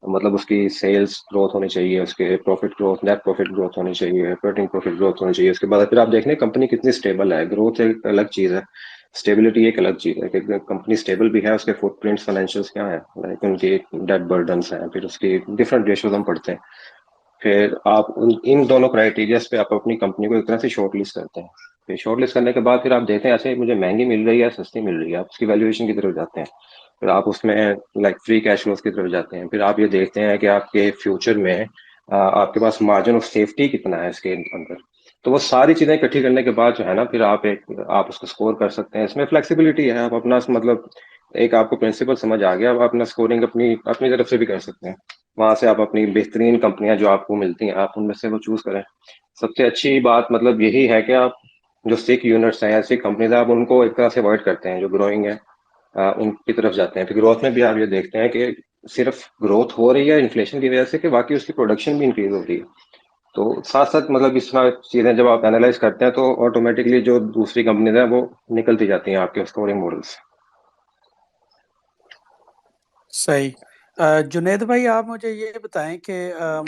मतलब उसकी सेल्स ग्रोथ होनी चाहिए, उसके profit growth, net profit growth होनी चाहिए, ऑपरेटिंग प्रॉफिट ग्रोथ होनी चाहिए। उसके बाद फिर आप देख लें कंपनी कितनी स्टेबल है। ग्रोथ एक अलग चीज है, स्टेबिलिटी एक अलग चीज है कि कंपनी स्टेबल भी है, उसके फुटप्रिंट्स फाइनेंशियल्स क्या है, लाइक उनकी डेट बर्डन्स हैं, फिर उसकी डिफरेंट रेशियोज हम पढ़ते हैं। फिर आप इन दोनों क्राइटेरियाज पे आप अपनी कंपनी को एक तरह से शॉर्ट लिस्ट करते हैं। फिर शॉर्ट लिस्ट करने के बाद फिर आप देखते हैं ऐसे मुझे महंगी मिल रही है सस्ती मिल रही है, आप उसकी वैल्यूएशन की तरफ जाते हैं। फिर आप उसमें लाइक फ्री कैश फ्लोज की तरफ जाते हैं। फिर आप ये देखते हैं कि आपके फ्यूचर में आपके पास मार्जिन ऑफ सेफ्टी कितना है इसके अंदर। तो वो सारी चीजें इकट्ठी करने के बाद जो है ना, फिर आप उसको स्कोर कर सकते हैं। इसमें फ्लेक्सिबिलिटी है, आप अपना मतलब एक आपको प्रिंसिपल समझ आ गया, आप अपना स्कोरिंग अपनी अपनी तरफ से भी कर सकते हैं। वहां से आप अपनी बेहतरीन कंपनियां जो आपको मिलती हैं, आप उनमें से वो चूज करें। सबसे अच्छी बात मतलब यही है कि आप जो सिक यूनिट्स हैं या सिक कंपनीज है, आप उनको एक तरह से अवॉइड करते हैं। जो ग्रोइंग है उनकी तरफ जाते हैं। फिर ग्रोथ में भी आप ये देखते हैं कि सिर्फ ग्रोथ हो रही है इन्फ्लेशन की वजह से, कि बाकी उसकी प्रोडक्शन भी इंक्रीज हो रही है। तो साथ साथ मतलब इस तरह चीजें जब आप एनालाइज करते हैं, तो ऑटोमेटिकली जो दूसरी कंपनीज हैं वो निकलती जाती हैं आपके स्कोरिंग मॉडल से। सही। जुनेद भाई, आप मुझे ये बताएं कि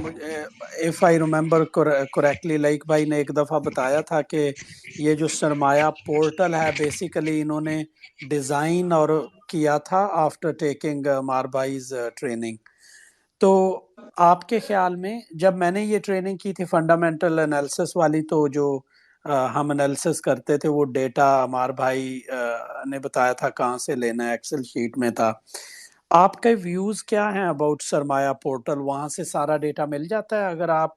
मुझे, if I remember correctly, like भाई ने एक दफ़ा बताया था कि ये जो सरमाया पोर्टल है, बेसिकली इन्होंने डिज़ाइन और किया था आफ्टर टेकिंग मारबाइज ट्रेनिंग। तो आपके ख्याल में, जब मैंने ये ट्रेनिंग की थी फंडामेंटल एनालिसिस वाली, तो जो हम एनालिसिस करते थे वो डेटा अमार भाई ने बताया था कहाँ से लेना है, एक्सेल शीट में था। आपके व्यूज क्या हैं अबाउट सरमाया पोर्टल? वहां से सारा डेटा मिल जाता है? अगर आप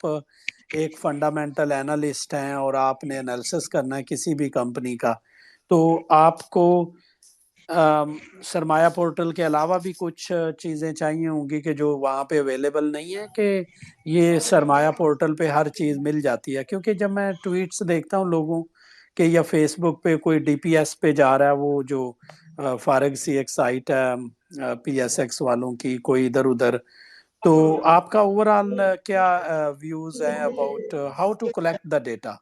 एक फंडामेंटल एनालिस्ट हैं और आपने एनालिसिस करना है किसी भी कंपनी का, तो आपको सरमाया पोर्टल के अलावा भी कुछ चीज़ें चाहिए होंगी कि जो वहाँ पे अवेलेबल नहीं है, कि ये सरमाया पोर्टल पे हर चीज़ मिल जाती है? क्योंकि जब मैं ट्वीट्स देखता हूँ लोगों के, या फेसबुक पे कोई डीपीएस पे जा रहा है, वो जो फारग सी एक साइट है पीएसएक्स वालों की, कोई इधर उधर, तो आपका ओवरऑल क्या व्यूज हैं about how to collect the data,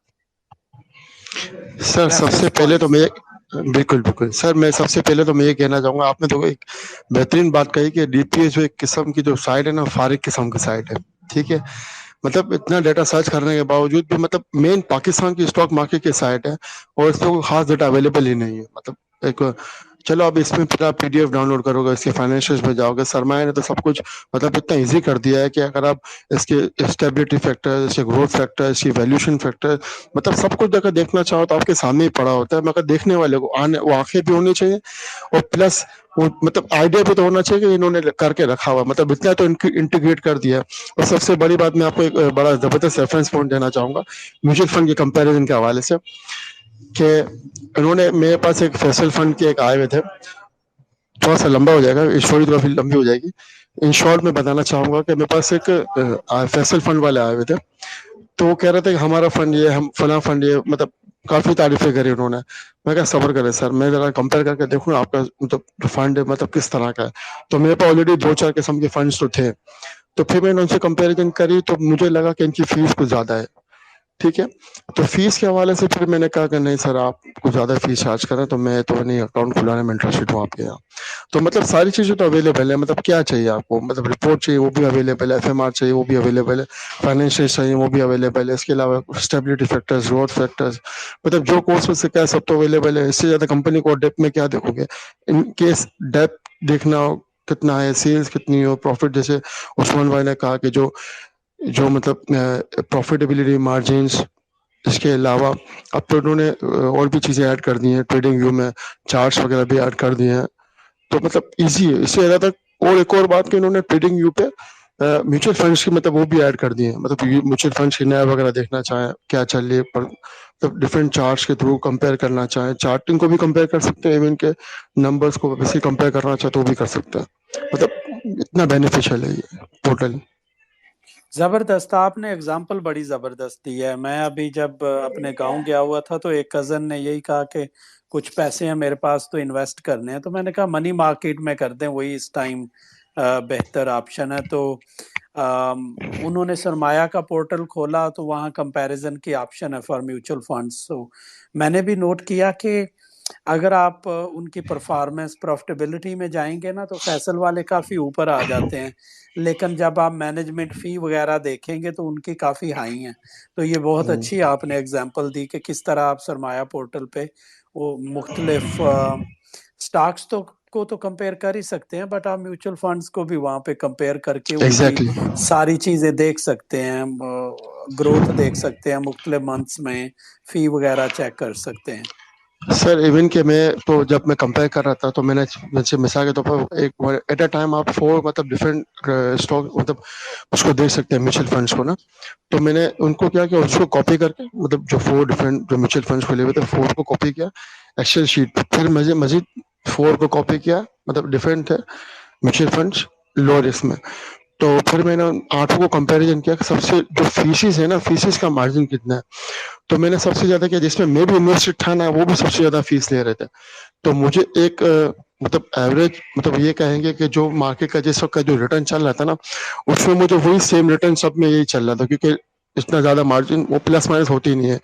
sir reference सबसे पहले तो पॉइंट्स? मैं बिल्कुल बिल्कुल सर, मैं सबसे पहले तो मैं ये कहना चाहूंगा, आपने तो एक बेहतरीन बात कही कि डीपीएस जो एक किस्म की जो साइट है ना, फारिग किस्म की साइट है। ठीक है, मतलब इतना डेटा सर्च करने के बावजूद भी मतलब मेन पाकिस्तान की स्टॉक मार्केट की साइट है और इसमें कोई खास डेटा अवेलेबल ही नहीं है। मतलब एक, चलो अब इसमें फिर आप पीडीएफ डाउनलोड करोगे, इसके फाइनेंशियल्स में जाओगे, सरमाया ने तो सब कुछ मतलब इतना इजी कर दिया है कि अगर आप इसके स्टेबिलिटी फैक्टर, इसके ग्रोथ फैक्टर, इसकी वैल्यूएशन फैक्टर, मतलब सब कुछ अगर देखना चाहो तो आपके सामने ही पड़ा होता है। मगर देखने वाले को आने वो आंखें भी होनी चाहिए, और प्लस वो मतलब आइडिया भी तो होना चाहिए कि इन्होंने करके रखा हुआ, मतलब इतना तो इंटीग्रेट कर दिया है। और सबसे बड़ी बात, मैं आपको एक बड़ा जबरदस्त रेफरेंस पॉइंट देना चाहूंगा म्यूचुअल फंड के कंपैरिजन के हवाले से, कि इन्होंने मेरे पास एक फैसल फंड के एक आए हुए थे, थोड़ा सा लंबा हो जाएगा, स्टोरी थोड़ा फिर लंबी हो जाएगी। इन शॉर्ट में बताना चाहूंगा कि मेरे पास एक फैसल फंड वाले आए हुए थे। तो वो कह रहे थे कि हमारा फंड ये, हम फला फंड ये, मतलब काफी तारीफें करी उन्होंने। मैं क्या, सब्र करें सर, मैं जरा कंपेयर करके देखूँ आपका मतलब फंड मतलब किस तरह का है। तो मेरे पास ऑलरेडी दो चार किस्म के फंड्स तो थे, तो फिर मैंने उनसे कंपेरिजन करी तो मुझे लगा कि इनकी फीस कुछ ज्यादा है। ठीक है, तो फीस के हवाले से फिर मैंने कहा कि नहीं सर, आप कुछ ज्यादा फीस चार्ज करें तो मैं तो नहीं अकाउंट खुलाने में इंटरेस्टेड हूँ आपके यहाँ। तो मतलब सारी चीजें तो अवेलेबल है, मतलब क्या चाहिए आपको, मतलब रिपोर्ट चाहिए वो भी अवेलेबल है, एफएमआर चाहिए वो भी अवेलेबल है, फाइनेंशियल चाहिए वो भी अवेलेबल है, इसके अलावा स्टेबिलिटी फैक्टर्स, ग्रोथ फैक्टर्स, मतलब जो कोर्स में से क्या सब तो अवेलेबल है। इससे ज्यादा कंपनी को डेप्थ में क्या देखोगे, इन केस डेप्थ देखना हो कितना है, सेल्स कितनी हो, प्रॉफिट, जैसे उस्मान भाई ने कहा कि जो जो मतलब प्रॉफिटेबिलिटी मार्जिन्स, इसके अलावा अब तो उन्होंने और भी चीज़ें ऐड कर दी हैं, ट्रेडिंग व्यू में चार्ट्स वगैरह भी ऐड कर दिए हैं। तो मतलब इजी है इससे ज़्यादा। और एक और बात कि उन्होंने ट्रेडिंग व्यू पे म्यूचुअल फंड्स की मतलब वो भी ऐड कर दिए हैं, मतलब म्यूचुअल फंड्स की नया वगैरह देखना चाहें क्या चल रही है, पर मतलब डिफरेंट चार्ट्स के थ्रू कंपेयर करना चाहें, चार्टिंग को भी कंपेयर कर सकते हैं, इवन के नंबर्स को वैसे कंपेयर करना चाहे तो वो भी कर सकते हैं। मतलब इतना बेनिफिशियल है ये पोर्टल। जबरदस्त, आपने एग्जाम्पल बड़ी जबरदस्त दी है। मैं अभी जब अपने गांव गया हुआ था, तो एक कजन ने यही कहा कि कुछ पैसे हैं मेरे पास तो इन्वेस्ट करने हैं, तो मैंने कहा मनी मार्केट में कर दें, वही इस टाइम बेहतर ऑप्शन है। तो उन्होंने सरमाया का पोर्टल खोला, तो वहाँ कंपैरिजन की ऑप्शन है फॉर म्यूचुअल फंड्स। तो मैंने भी नोट किया कि अगर आप उनकी परफॉर्मेंस प्रॉफिटेबिलिटी में जाएंगे ना, तो फैसल वाले काफ़ी ऊपर आ जाते हैं, लेकिन जब आप मैनेजमेंट फ़ी वगैरह देखेंगे तो उनकी काफ़ी हाई हैं। तो ये बहुत अच्छी आपने एग्जांपल दी कि किस तरह आप सरमाया पोर्टल पे वो मुख्तलिफ स्टॉक्स तो कंपेयर कर ही सकते हैं, बट आप म्यूचुअल फंड्स को भी वहाँ पे कंपेयर करके उनकी एग्जैक्टली। सारी चीज़ें देख सकते हैं, ग्रोथ देख सकते हैं मुख्तलिफ मंथ्स में, फ़ी वगैरह चेक कर सकते हैं। सर इवन के मैं तो जब मैं कंपेयर कर रहा था तो मैंने जैसे मिसाल के तौर पर एक एट अ टाइम आप फोर मतलब डिफरेंट स्टॉक मतलब उसको देख सकते हैं म्यूचुअल फंड्स को ना। तो मैंने उनको क्या किया उसको कॉपी करके मतलब जो फोर डिफरेंट जो म्यूचुअल फंड्स खुले हुए थे फोर को कॉपी किया एक्सेल शीट पे। फिर मजीद मजीद फोर को कॉपी किया मतलब डिफरेंट थे म्यूचुअल फंड्स लो रिस्क में। तो फिर मैंने उन आठों को कंपैरिजन किया कि सबसे जो फीसिस है ना फीसिस का मार्जिन कितना है। तो मैंने सबसे ज्यादा किया जिसमें मैं भी इन्वेस्टेड था ना वो भी सबसे ज्यादा फीस ले रहे थे। तो मुझे एक मतलब एवरेज मतलब ये कहेंगे कि जो मार्केट का जिस वक्त का जो रिटर्न चल रहा था ना उसमें मुझे वही सेम रिटर्न सब में यही चल रहा था क्योंकि इतना ज्यादा मार्जिन वो प्लस माइनस होती ही नहीं है।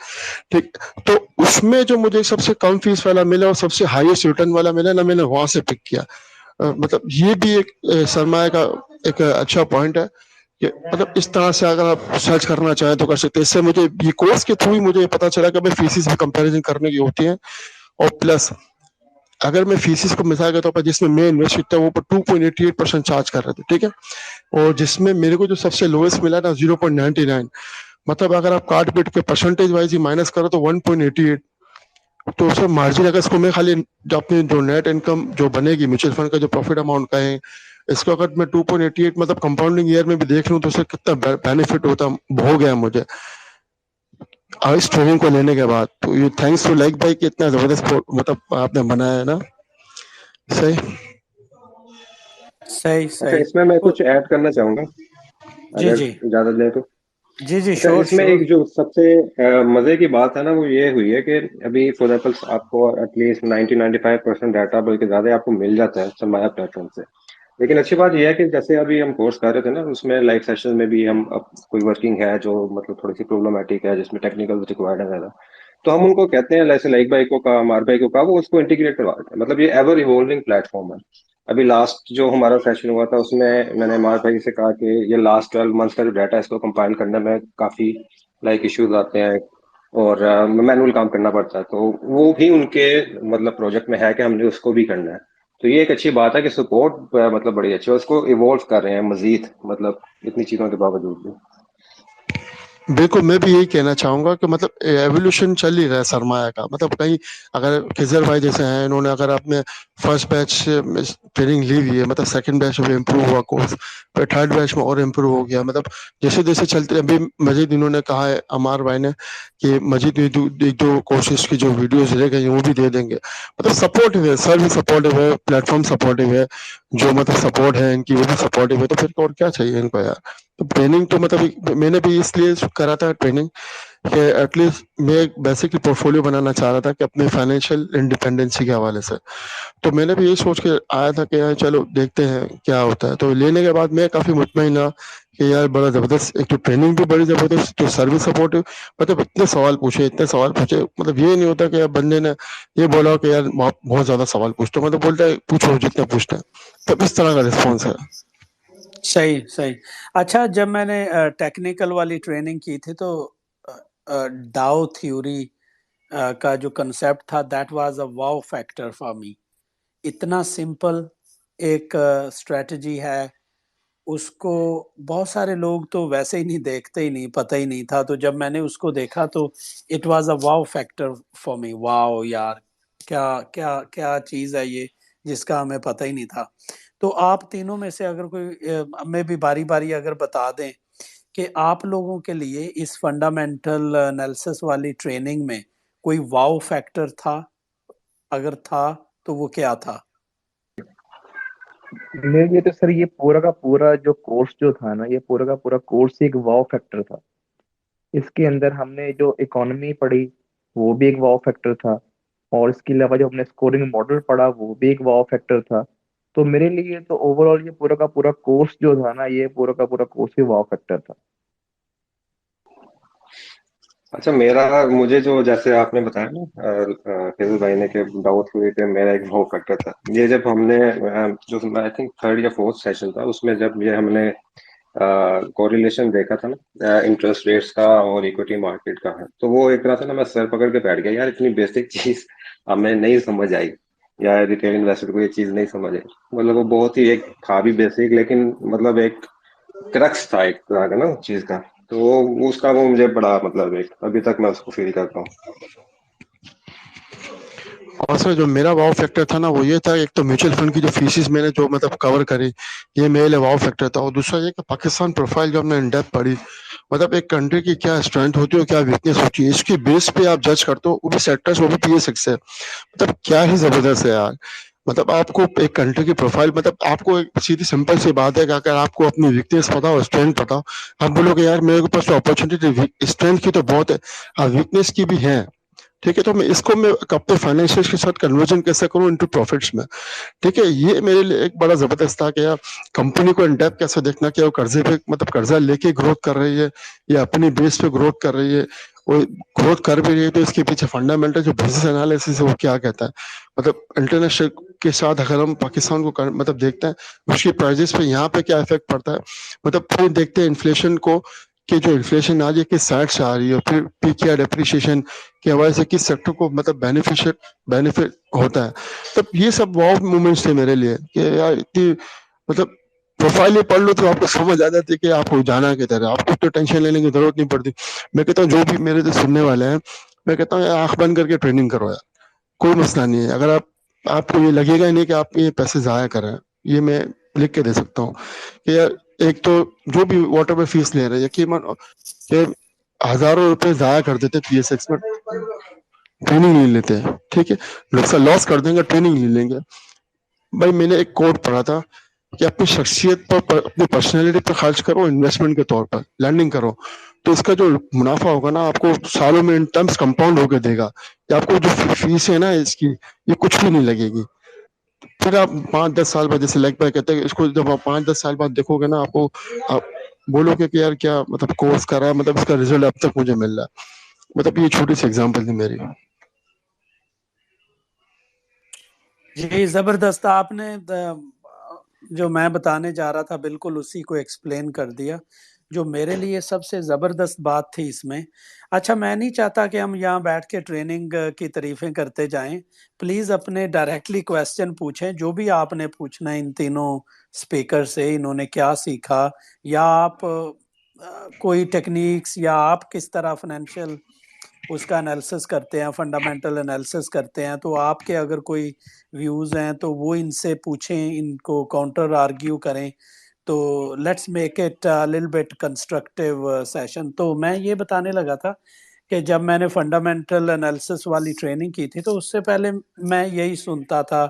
ठीक। तो उसमें जो मुझे सबसे कम फीस वाला मिला और सबसे हाईएस्ट रिटर्न वाला मिला ना मैंने वहां से पिक किया। मतलब ये भी एक सरमाया का एक अच्छा पॉइंट है कि मतलब इस तरह से अगर आप सर्च करना चाहें तो कर सकते हैं। इससे मुझे ये कोर्स के थ्रू ही मुझे पता चला कि भाई फीसिस भी कंपैरिजन करने की होती है। और प्लस अगर मैं फीसिस को मिसाल के तौर पर जिसमें मैं इन्वेस्ट किया था वो 2.88% चार्ज कर रहे थे। ठीक है। और जिसमें मेरे को जो सबसे लोएस्ट मिला था 0.99। मतलब अगर आप काट पीट के परसेंटेज वाइज ही माइनस करो तो 1.88। तो उसका मार्जिन अगर इसको मैं खाली जो अपनी जो नेट इनकम जो बनेगी म्यूचुअल फंड का जो प्रॉफिट अमाउंट का है इसको अगर मैं 2.88 मतलब कंपाउंडिंग ईयर में भी देख लूँ तो उससे कितना बेनिफिट होता हो गया मुझे इस ट्रेनिंग को लेने के बाद। तो ये थैंक्स टू लाइक भाई कि इतना जबरदस्त मतलब आपने बनाया है ना। सही। सही अच्छा, सही। इसमें मैं तो कुछ ऐड करना चाहूंगा जी अगर जी इजाजत दें तो। जी जी, अच्छा, श्योर इसमें श्योर। एक जो सबसे मजे की बात है ना वो ये हुई है कि अभी फॉर एग्जाम्पल आपको एटलीस्ट 90-95% डाटा बल्कि ज्यादा आपको मिल जाता है सरमाया प्लेटफॉर्म से। लेकिन अच्छी बात यह है कि जैसे अभी हम कोर्स कर रहे थे ना उसमें लाइव सेशन में भी हम अब कोई वर्किंग है जो मतलब थोड़ी सी प्रॉब्लमेटिक है जिसमें टेक्निकल रिक्वायर्ड है ज्यादा, तो हम उनको कहते हैं जैसे लाइक भाई को कहा मार भाई को कहा वो उसको इंटीग्रेट करवा देते हैं। मतलब ये एवर इवॉल्विंग प्लेटफॉर्म है। अभी लास्ट जो हमारा सेशन हुआ था उसमें मैंने मार भाई से कहा कि ये लास्ट 12 मंथ्स का जो डाटा है इसको कंपाइल करने में काफी लाइक इश्यूज आते हैं और मैनुअल काम करना पड़ता है, तो वो भी उनके मतलब प्रोजेक्ट में है कि हमने उसको भी करना है। तो ये एक अच्छी बात है कि सपोर्ट मतलब बड़ी अच्छी है, उसको इवॉल्व कर रहे हैं मजीद मतलब इतनी चीजों के बावजूद भी। बिल्कुल मैं भी यही कहना चाहूंगा कि मतलब एवोल्यूशन चल ही रहा है सरमाया का। मतलब कहीं अगर खिजर भाई जैसे हैं इन्होंने अगर आपने फर्स्ट बैच से ट्रेनिंग ली हुई है मतलब सेकंड बैच में इम्प्रूव हुआ कोर्स फिर थर्ड बैच में और इम्प्रूव हो गया। मतलब जैसे जैसे चलते अभी मजीद इन्होंने कहा है अमार भाई ने कि मजीद एक दो कोर्सेज की जो वीडियोज रह गई हैं, वो भी दे देंगे। मतलब सपोर्टिव है, सर भी सपोर्टिव है, प्लेटफॉर्म सपोर्टिव है, जो मतलब सपोर्ट है इनकी वो भी सपोर्टिव है। तो फिर और क्या चाहिए इनको यार। तो ट्रेनिंग तो मतलब मैंने भी इसलिए करा था ट्रेनिंग कि एटलीस्ट मैं बेसिकली पोर्टफोलियो बनाना चाह रहा था कि अपने फाइनेंशियल इंडिपेंडेंसी के हवाले से। तो मैंने भी यही सोच के आया था कि यार चलो देखते हैं क्या होता है। तो लेने के बाद मैं काफी मुतमईन रहा कि यार बड़ा जबरदस्त, एक तो ट्रेनिंग भी बड़ी जबरदस्त, तो सर्विस सपोर्टिव। मतलब इतने सवाल पूछे मतलब ये नहीं होता कि यार बंदे ने ये बोला कि यार बहुत ज्यादा सवाल पूछते हो, मतलब बोलता है पूछो जितना पूछना है। तब इस तरह का रिस्पॉन्स है। सही सही। अच्छा, जब मैंने टेक्निकल वाली ट्रेनिंग की थी तो डाउ थ्योरी का जो कंसेप्ट था that was a wow factor for me. इतना सिंपल एक स्ट्रेटजी है, उसको बहुत सारे लोग तो वैसे ही नहीं देखते, ही नहीं पता ही नहीं था। तो जब मैंने उसको देखा तो it was a wow factor for me. Wow यार, क्या क्या क्या चीज़ है ये जिसका हमें पता ही नहीं था। तो आप तीनों में से अगर कोई हमें भी बारी बारी अगर बता दें कि आप लोगों के लिए इस फंडामेंटल एनालिसिस वाली ट्रेनिंग में कोई वाव फैक्टर था, अगर था तो वो क्या था? मेरे लिए तो सर ये पूरा का पूरा जो कोर्स जो था ना, ये पूरा का पूरा कोर्स एक वाव फैक्टर था। इसके अंदर हमने जो इकोनॉमी पढ़ी वो भी एक वाव फैक्टर था, और इसके अलावा जो हमने स्कोरिंग मॉडल पढ़ा वो भी एक वाव फैक्टर था। तो मेरे लिए तो ओवरऑल ये पूरा का पूरा कोर्स जो था ना, ये पूरा का पूरा कोर्स ही वाव फैक्टर था। अच्छा, मेरा मुझे जो जैसे आपने बताया ना फिरोज भाई ने कि डाउट हुई कि मेरा एक भाव फैक्टर था। ये जब हमने जो आई थिंक थर्ड या फोर्थ सेशन था उसमें जब ये हमने कोरिलेशन देखा था ना इंटरेस्ट रेट्स का और इक्विटी मार्केट का है, तो वो एक तरह से ना मैं सर पकड़ के बैठ गया यार, इतनी बेसिक चीज हमें नहीं समझ आई या रिटेल इन्वेस्टर को ये चीज नहीं समझ आई। मतलब वो बहुत ही एक था भी बेसिक लेकिन मतलब एक क्रक्स था एक तरह का ना उस चीज का। तो उसका वो मुझे बड़ा मतलब एक अभी तक मैं उसको फील करता हूँ। और सर जो मेरा वाव फैक्टर था ना वो ये था, एक तो म्यूचुअल फंड की जो फीसिस मैंने जो मतलब कवर करी, ये मेरे लिए वाव फैक्टर था। और दूसरा ये कि पाकिस्तान प्रोफाइल जो हमने इन डेप्थ पढ़ी, मतलब एक कंट्री की क्या स्ट्रेंथ होती है और क्या वीकनेस होती है, इसके बेस पे आप जज करते हो, वो भी सेक्टर्स, वो भी PSX से। मतलब क्या ही जबरदस्त है यार। मतलब आपको एक कंट्री की प्रोफाइल, मतलब आपको एक सीधी सिंपल सी बात है कि अगर आपको अपनी वीकनेस पता हो, स्ट्रेंथ पता हो, आप बोलोगे यार मेरे पास तो अपॉर्चुनिटी स्ट्रेंथ की तो बहुत है, हाँ वीकनेस की भी है, ठीक है, तो मैं इसको मैं अपने फाइनेंशियल के साथ कन्वर्जन कैसे करूं इनटू प्रॉफिट्स में। ठीक है, ये मेरे लिए एक बड़ा जबरदस्त था कि यार कंपनी को इन डेप्थ कैसे देखना, कि वो कर्जे पे मतलब कर्जा लेके ग्रोथ कर रही है या अपनी बेस पे ग्रोथ कर रही है, वो ग्रोथ कर भी रही है तो इसके पीछे फंडामेंटल जो बिजनेस एनालिसिस है वो क्या कहता है। मतलब इंटरनेशनल के साथ अगर हम पाकिस्तान को मतलब देखते हैं, उसकी प्राइजेस पे यहाँ पे क्या इफेक्ट पड़ता है, मतलब फिर देखते हैं इन्फ्लेशन को, कि जो इन्फ्लेशन आ रही है किस साइड से आ रही है, फिर पीके डेप्रिसिएशन की वजह से किस सेक्टर को मतलब बेनिफिट होता है। तब ये सब वाव मोमेंट्स थे मेरे लिए कि यार इतनी मतलब प्रोफाइल ही पढ़ लो तो आपको समझ आ जाती है कि आपको जाना किधर है, आपको तो टेंशन लेने की जरूरत नहीं पड़ती। मैं कहता हूँ जो भी मेरे से सुनने वाले हैं, मैं कहता हूँ यार आंख बंद करके ट्रेनिंग करो यार, कोई मसला नहीं है। अगर आप आपको ये लगेगा ही नहीं कि आप ये पैसे जाया कर रहे हैं, ये मैं लिख के दे सकता हूँ कि यार एक तो जो भी वॉट एवर फीस ले रहे हैं यकीन मानो कि हजारों रुपए जाया कर देते PSX में, ट्रेनिंग नहीं लेते हैं, ठीक है, लॉस कर देंगे, ट्रेनिंग नहीं लेंगे। भाई मैंने एक कोट पढ़ा था कि अपनी शख्सियत अपनी पर्सनैलिटी पर खर्च करो, इन्वेस्टमेंट के तौर पर लैंडिंग करो, तो इसका जो मुनाफा होगा ना आपको सालों में इन टर्म्स कंपाउंड होकर देगा, कि आपको जो फीस है ना इसकी, ये कुछ भी नहीं लगेगी। फिर आप 5-10 साल बाद, जैसे लाइक भाई कहते हैं, इसको जब आप 5-10 साल बाद देखोगे ना, आपको आप बोलोगे कि यार क्या मतलब कोर्स करा, मतलब इसका रिजल्ट अब तक मुझे मिल रहा है। मतलब ये छोटी सी एग्जांपल थी मेरी। जी जबरदस्त, आपने जो मैं बताने जा रहा था बिल्कुल उसी को एक्सप्लेन कर दिया, जो मेरे लिए सबसे जबरदस्त बात थी इसमें। अच्छा, मैं नहीं चाहता कि हम यहाँ बैठ के ट्रेनिंग की तारीफें करते जाएं। प्लीज अपने डायरेक्टली क्वेश्चन पूछें, जो भी आपने पूछना है इन तीनों स्पीकर से, इन्होंने क्या सीखा, या आप कोई टेक्निक्स, या आप किस तरह फाइनेंशियल उसका एनालिसिस करते हैं, फंडामेंटल एनालिसिस करते हैं, तो आपके अगर कोई व्यूज हैं तो वो इनसे पूछें, इनको काउंटर आर्ग्यू करें। तो let's make it little bit constructive session. तो मैं ये बताने लगा था कि जब मैंने फंडामेंटल एनालिसिस वाली ट्रेनिंग की थी तो उससे पहले मैं यही सुनता था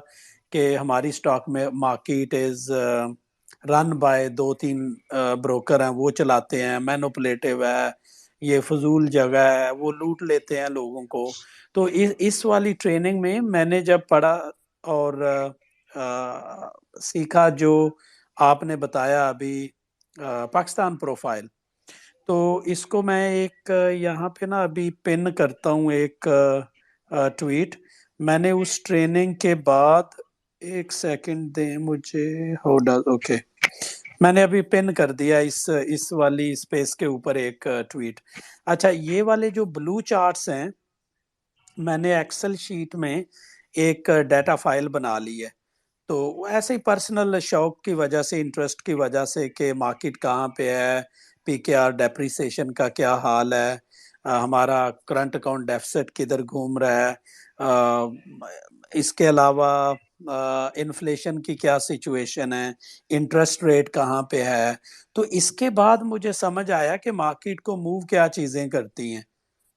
कि हमारी स्टॉक में market is run by 2-3 broker हैं, वो चलाते हैं, मैनिपुलेटिव है, ये फजूल जगह है, वो लूट लेते हैं लोगों को। तो इस वाली ट्रेनिंग में मैंने जब पढ़ा और सीखा जो आपने बताया अभी, पाकिस्तान प्रोफाइल, तो इसको मैं एक यहाँ पे ना अभी पिन करता हूँ एक ट्वीट। मैंने उस ट्रेनिंग के बाद, एक सेकंड दें मुझे, होल्ड, ओके, मैंने अभी पिन कर दिया इस वाली स्पेस के ऊपर एक ट्वीट। अच्छा, ये वाले जो ब्लू चार्ट्स हैं, मैंने एक्सेल शीट में एक डाटा फाइल बना ली है। तो ऐसे ही पर्सनल शौक की वजह से, इंटरेस्ट की वजह से कि मार्केट कहाँ पे है, PKR डेप्रिसिएशन का क्या हाल है, हमारा करंट अकाउंट डेफिसिट किधर घूम रहा है, इसके अलावा इन्फ्लेशन की क्या सिचुएशन है, इंटरेस्ट रेट कहाँ पे है। तो इसके बाद मुझे समझ आया कि मार्केट को मूव क्या चीज़ें करती हैं,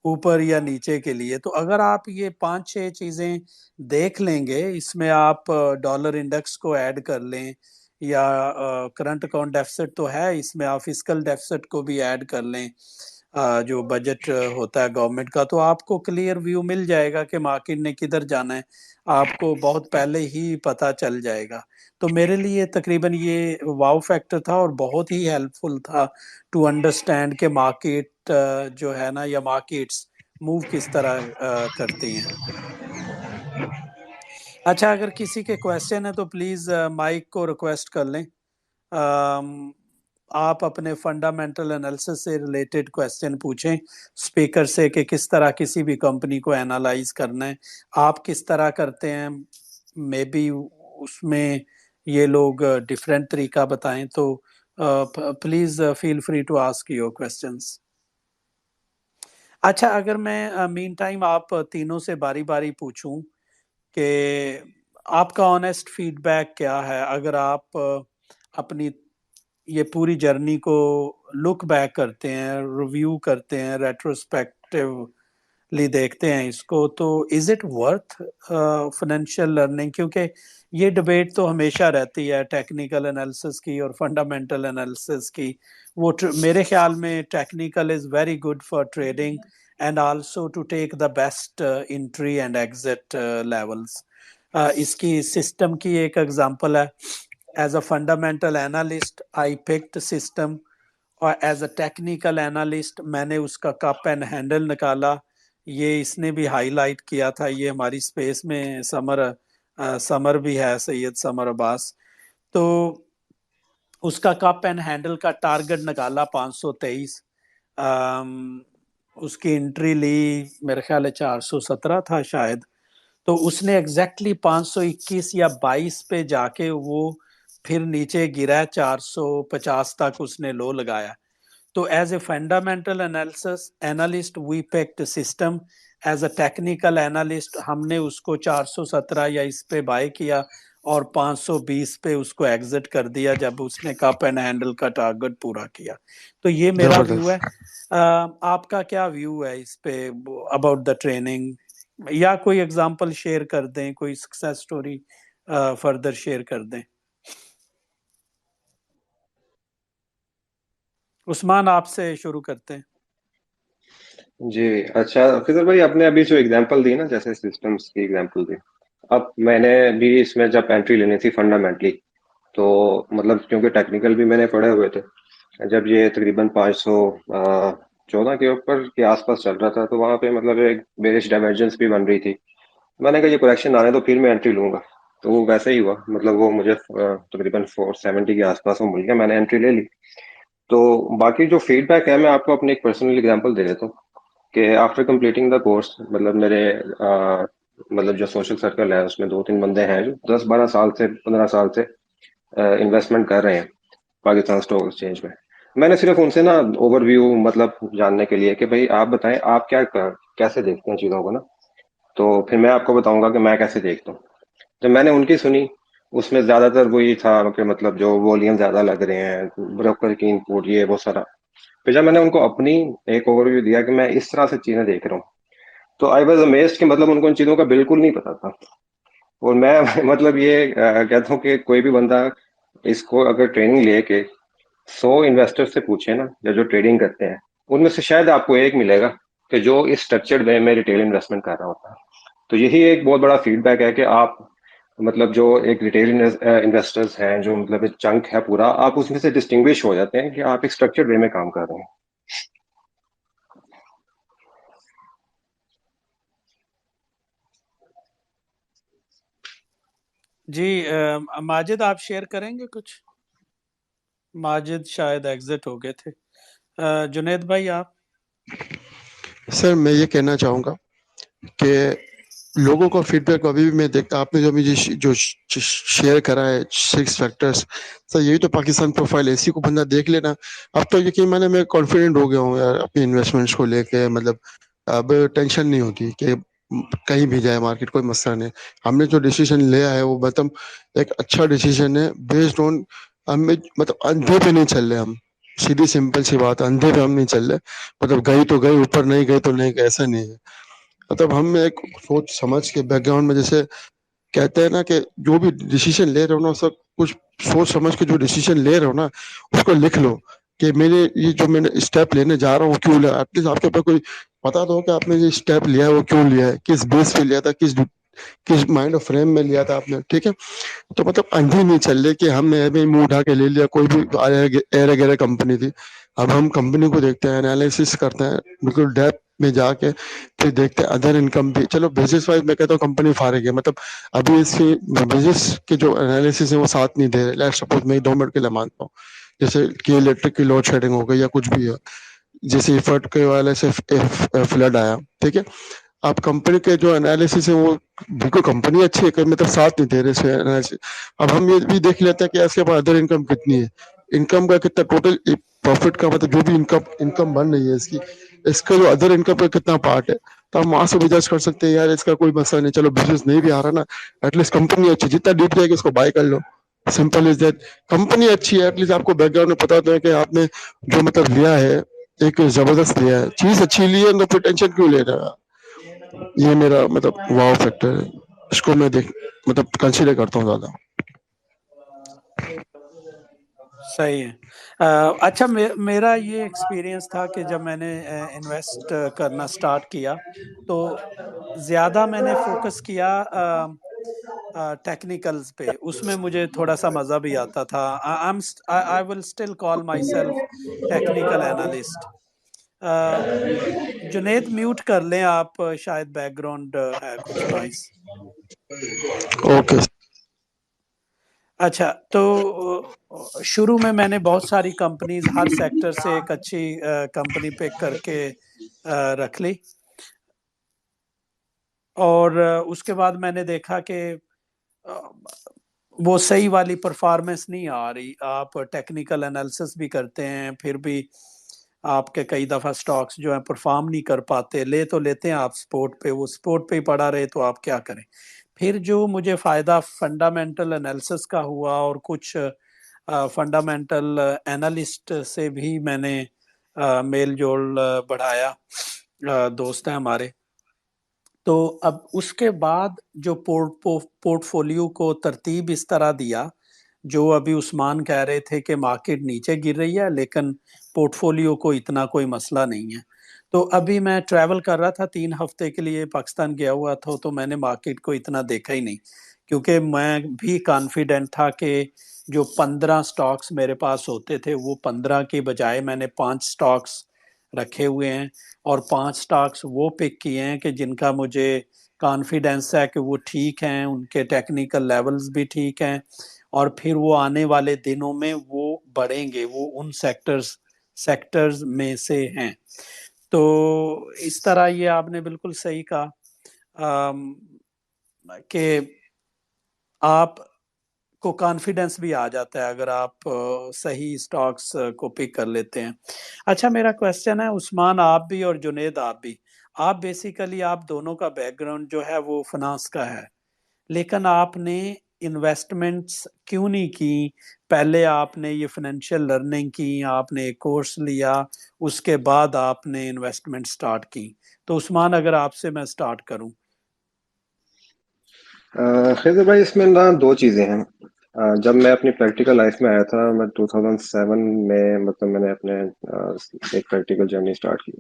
ऊपर या नीचे के लिए। तो अगर आप ये 5-6 चीजें देख लेंगे, इसमें आप डॉलर इंडेक्स को ऐड कर लें, या करंट अकाउंट डेफिसिट तो है, इसमें आप फिस्कल डेफिसिट को भी ऐड कर लें, जो बजट होता है गवर्नमेंट का, तो आपको क्लियर व्यू मिल जाएगा कि मार्केट ने किधर जाना है, आपको बहुत पहले ही पता चल जाएगा। तो मेरे लिए तकरीबन ये वाव फैक्टर था और बहुत ही हेल्पफुल था टू अंडरस्टैंड के मार्केट जो है ना, या मार्केट्स मूव किस तरह करती हैं। अच्छा, अगर किसी के क्वेश्चन है तो प्लीज माइक को रिक्वेस्ट कर लें। अम, आप अपने फंडामेंटल एनालिसिस से रिलेटेड क्वेश्चन पूछें स्पीकर से कि किस तरह किसी भी कंपनी को एनालाइज करना है, आप किस तरह करते हैं, मे बी उसमें ये लोग डिफरेंट तरीका बताएं। तो please feel free to ask your questions. अच्छा, अगर मैं मीन टाइम आप तीनों से बारी बारी पूछूं, कि आपका ऑनेस्ट फीडबैक क्या है अगर आप अपनी ये पूरी जर्नी को लुक बैक करते हैं, रिव्यू करते हैं, रेट्रोस्पेक्टिवली देखते हैं इसको, तो is it worth financial learning? क्योंकि ये डिबेट तो हमेशा रहती है टेक्निकल एनालिसिस की और फंडामेंटल एनालिसिस की। वो मेरे ख्याल में technical is very good for trading and also to take the best entry and exit levels. इसकी सिस्टम की एक एग्जांपल है, as a fundamental analyst I picked system, और एज अ टेक्निकल एनालिस्ट मैंने उसका कप एंड हैंडल निकाला। ये इसने भी हाईलाइट किया था, ये हमारी स्पेस में समर भी है, सैयद समर अब्बास। तो उसका कप एंड हैंडल का टारगेट निकाला 523, उसकी एंट्री ली मेरे ख्याल है 417 था शायद। तो उसने एग्जैक्टली 521 या 22 पे जाके वो फिर नीचे गिरा, 450 तक उसने लो लगाया। तो as a fundamental analyst we picked system, as a technical analyst हमने उसको 417 या इस पे बाय किया और 520 पे उसको एग्जिट कर दिया जब उसने कप एंड हैंडल का टारगेट पूरा किया। तो ये मेरा व्यू है। आपका क्या व्यू है इस पे अबाउट द ट्रेनिंग, या कोई एग्जांपल शेयर कर दें, कोई सक्सेस स्टोरी फर्दर शेयर कर दें। उस्मान आपसे शुरू करते हैं। जी अच्छा फिर भाई, आपने अभी जो एग्जांपल दी ना, जैसे सिस्टम्स की एग्जांपल दी, अब मैंने भी इसमें जब एंट्री लेनी थी फंडामेंटली, तो मतलब क्योंकि टेक्निकल भी मैंने पढ़े हुए थे, जब ये तकरीबन 514 के ऊपर के आसपास चल रहा था, तो वहां पे मतलब एक बेरिश डाइवर्जेंस भी बन रही थी। मैंने कहा ये करेक्शन आने तो फिर मैं एंट्री लूंगा, तो वो वैसे ही हुआ। मतलब वो मुझे तकरीबन 470 के आसपास वो मिल गया, मैंने एंट्री ले ली। तो बाकी जो फीडबैक है, मैं आपको अपनी एक पर्सनल एग्जांपल दे देता हूँ कि आफ्टर कंप्लीटिंग द कोर्स, मतलब मेरे मतलब जो सोशल सर्कल है उसमें 2-3 बंदे हैं जो 10-12 साल से 15 साल से इन्वेस्टमेंट कर रहे हैं पाकिस्तान स्टॉक एक्सचेंज में। मैंने सिर्फ उनसे ना ओवरव्यू मतलब जानने के लिए कि भाई आप बताएं आप कैसे देखते हैं चीज़ों को ना, तो फिर मैं आपको बताऊंगा कि मैं कैसे देखता हूँ। जब मैंने उनकी सुनी, उसमें ज्यादातर वही था कि मतलब जो वॉल्यूम ज्यादा लग रहे हैं, ब्रोकर की इनपुट, ये वो सारा। फिर जब मैंने उनको अपनी एक ओवरव्यू दिया कि मैं इस तरह से चीजें देख रहा हूँ, तो आई वॉज अमेज्ड कि मतलब उनको इन चीजों का बिल्कुल नहीं पता था। और मैं मतलब ये कहता हूँ कि कोई भी बंदा इसको अगर ट्रेनिंग लेके 100 इन्वेस्टर से पूछे ना, या जो ट्रेडिंग करते हैं, उनमें से शायद आपको एक मिलेगा कि जो इस स्ट्रक्चर्ड वे में रिटेल इन्वेस्टमेंट कर रहा होता है। तो यही एक बहुत बड़ा फीडबैक है कि आप मतलब जो एक रिटेल इन्वेस्टर्स हैं, जो मतलब एक चंक है पूरा, आप उसमें से डिस्टिंग्विश हो जाते हैं कि आप एक स्ट्रक्चर्ड वे में काम कर रहे हैं। जी माजिद आप शेयर करेंगे कुछ? माजिद शायद एग्जिट हो गए थे। जुनेद भाई आप? सर मैं ये कहना चाहूँगा कि लोगों का फीडबैक अभी भी मैं देखता, आपने जो मुझे जो शेयर करा है 6 फैक्टर्स, सर यही तो पाकिस्तान प्रोफाइल है, इसी को बंदा देख लेना। अब तो यकीन माने मैं कॉन्फिडेंट हो गया हूँ यार अपनी इन्वेस्टमेंट्स को लेके, मतलब अब टेंशन नहीं होती कि कहीं भी जाए मार्केट, कोई मसला नहीं। हमने जो डिसीजन लिया है वो मतलब एक अच्छा डिसीजन है, बेस्ड ऑन हमें, मतलब अंधे पे नहीं चल रहे हम, सीधी सिंपल सी बात, अंधे पे हम नहीं चल रहे। मतलब गई तो गई ऊपर, नहीं गई तो नहीं गई, ऐसा नहीं है। मतलब हम एक सोच समझ के बैकग्राउंड में, जैसे कहते हैं ना कि जो भी डिसीजन ले रहे हो ना, सब कुछ सोच समझ के जो डिसीजन ले रहे हो ना, उसको लिख लो कि मेरे ये जो मैंने स्टेप लेने जा रहा हूँ क्यों लिया। एटलीस्ट आपके पास कोई पता तो हो कि आपने ये स्टेप लिया है वो क्यों लिया है, किस बेस पे लिया था, किस माइंड ऑफ फ्रेम में लिया था आपने, ठीक है। तो मतलब अंधे नहीं चल रहे कि हमने अभी मुंह उठा के ले लिया, कोई भी एरे गैरे कंपनी थी। अब हम कंपनी को देखते हैं, एनालिसिस करते हैं बिल्कुल डेप्थ में जाके, फिर देखते हैं अदर इनकम भी। चलो बिजनेस वाइज मैं कहता हूँ कंपनी फारिग है, मतलब अभी इसकी बिजनेस के जो एनालिसिस है वो साथ नहीं दे रहे। लेट्स सपोज मैं 2 मिनट के लिए मानता हूँ, जैसे कि इलेक्ट्रिक की लोड शेडिंग हो गई या कुछ भी है, जैसे इफर्ट के वाले से फ्लड आया, ठीक है। आप कंपनी के जो एनालिसिस है वो बिल्कुल कंपनी अच्छी है, मतलब साथ नहीं दे रहे इसमें एनालिसिस। अब हम ये भी देख लेते हैं कि इसके पास अदर इनकम कितनी है, इनकम का कितना टोटल प्रॉफिट का, मतलब जो भी इनकम इनकम बन रही है इसकी, इसका जो अदर इनकम का कितना पार्ट है। तो हम वहां से भी जज कर सकते हैं यार इसका कोई मसला नहीं, चलो बिजनेस नहीं भी आ रहा ना, एटलीस्ट कंपनी अच्छी, जितना डीप जाएगी उसको बाय कर लो, सिंपल इज दैट। कंपनी अच्छी है, एटलीस्ट आपको बैकग्राउंड में पता होता है कि आपने जो मतलब लिया है एक जबरदस्त लिया है, चीज अच्छी ली है, तो फिर टेंशन क्यों ले रहा है। ये मेरा मतलब वाव फैक्टर है, इसको मैं देख मतलब कंसीडर करता हूँ ज्यादा। सही है। अच्छा, मेरा ये एक्सपीरियंस था कि जब मैंने इन्वेस्ट करना स्टार्ट किया तो ज़्यादा मैंने फोकस किया टेक्निकल्स पे, उसमें मुझे थोड़ा सा मज़ा भी आता था। I will still call my self technical analyst. Junaid mute कर लें आप, शायद बैकग्राउंड है कुछ नॉइस। ओके। अच्छा, तो शुरू में मैंने बहुत सारी कंपनीज, हर सेक्टर से एक अच्छी कंपनी पिक करके रख ली, और उसके बाद मैंने देखा कि वो सही वाली परफॉर्मेंस नहीं आ रही। आप टेक्निकल एनालिसिस भी करते हैं, फिर भी आपके कई दफ़ा स्टॉक्स जो है परफॉर्म नहीं कर पाते। ले तो लेते हैं आप स्पोर्ट पे, वो स्पोर्ट पे ही पड़ा रहे तो आप क्या करें। फिर जो मुझे फ़ायदा फंडामेंटल एनालिसिस का हुआ, और कुछ फंडामेंटल एनालिस्ट से भी मैंने मेल जोल बढ़ाया, दोस्त हैं हमारे। तो अब उसके बाद जो पोर्टफोलियो को तरतीब इस तरह दिया, जो अभी उस्मान कह रहे थे कि मार्केट नीचे गिर रही है लेकिन पोर्टफोलियो को इतना कोई मसला नहीं है। तो अभी मैं ट्रैवल कर रहा था, 3 हफ्ते के लिए पाकिस्तान गया हुआ था, तो मैंने मार्केट को इतना देखा ही नहीं, क्योंकि मैं भी कॉन्फिडेंट था कि जो 15 स्टॉक्स मेरे पास होते थे वो 15 के बजाय मैंने 5 स्टॉक्स रखे हुए हैं, और 5 स्टॉक्स वो पिक किए हैं कि जिनका मुझे कॉन्फिडेंस है कि वो ठीक हैं, उनके टेक्निकल लेवल्स भी ठीक हैं, और फिर वो आने वाले दिनों में वो बढ़ेंगे, वो उन सेक्टर्स में से हैं। तो इस तरह ये आपने बिल्कुल सही कहा कि आप को कॉन्फिडेंस भी आ जाता है अगर आप सही स्टॉक्स को पिक कर लेते हैं। अच्छा, मेरा क्वेश्चन है उस्मान, आप भी और जुनेद आप भी, आप बेसिकली आप दोनों का बैकग्राउंड जो है वो फाइनेंस का है, लेकिन आपने इन्वेस्टमेंट्स क्यों नहीं की? पहले आपने ये फाइनेंशियल लर्निंग की, आपने एक कोर्स लिया, उसके बाद आपने इन्वेस्टमेंट स्टार्ट की। तो उस्मान, अगर आपसे मैं स्टार्ट करूं। खैर भाई, इसमें ना दो चीज़ें हैं। जब मैं अपनी प्रैक्टिकल लाइफ में आया था, मैं 2007 में मतलब मैंने अपने एक प्रैक्टिकल जर्नी स्टार्ट की।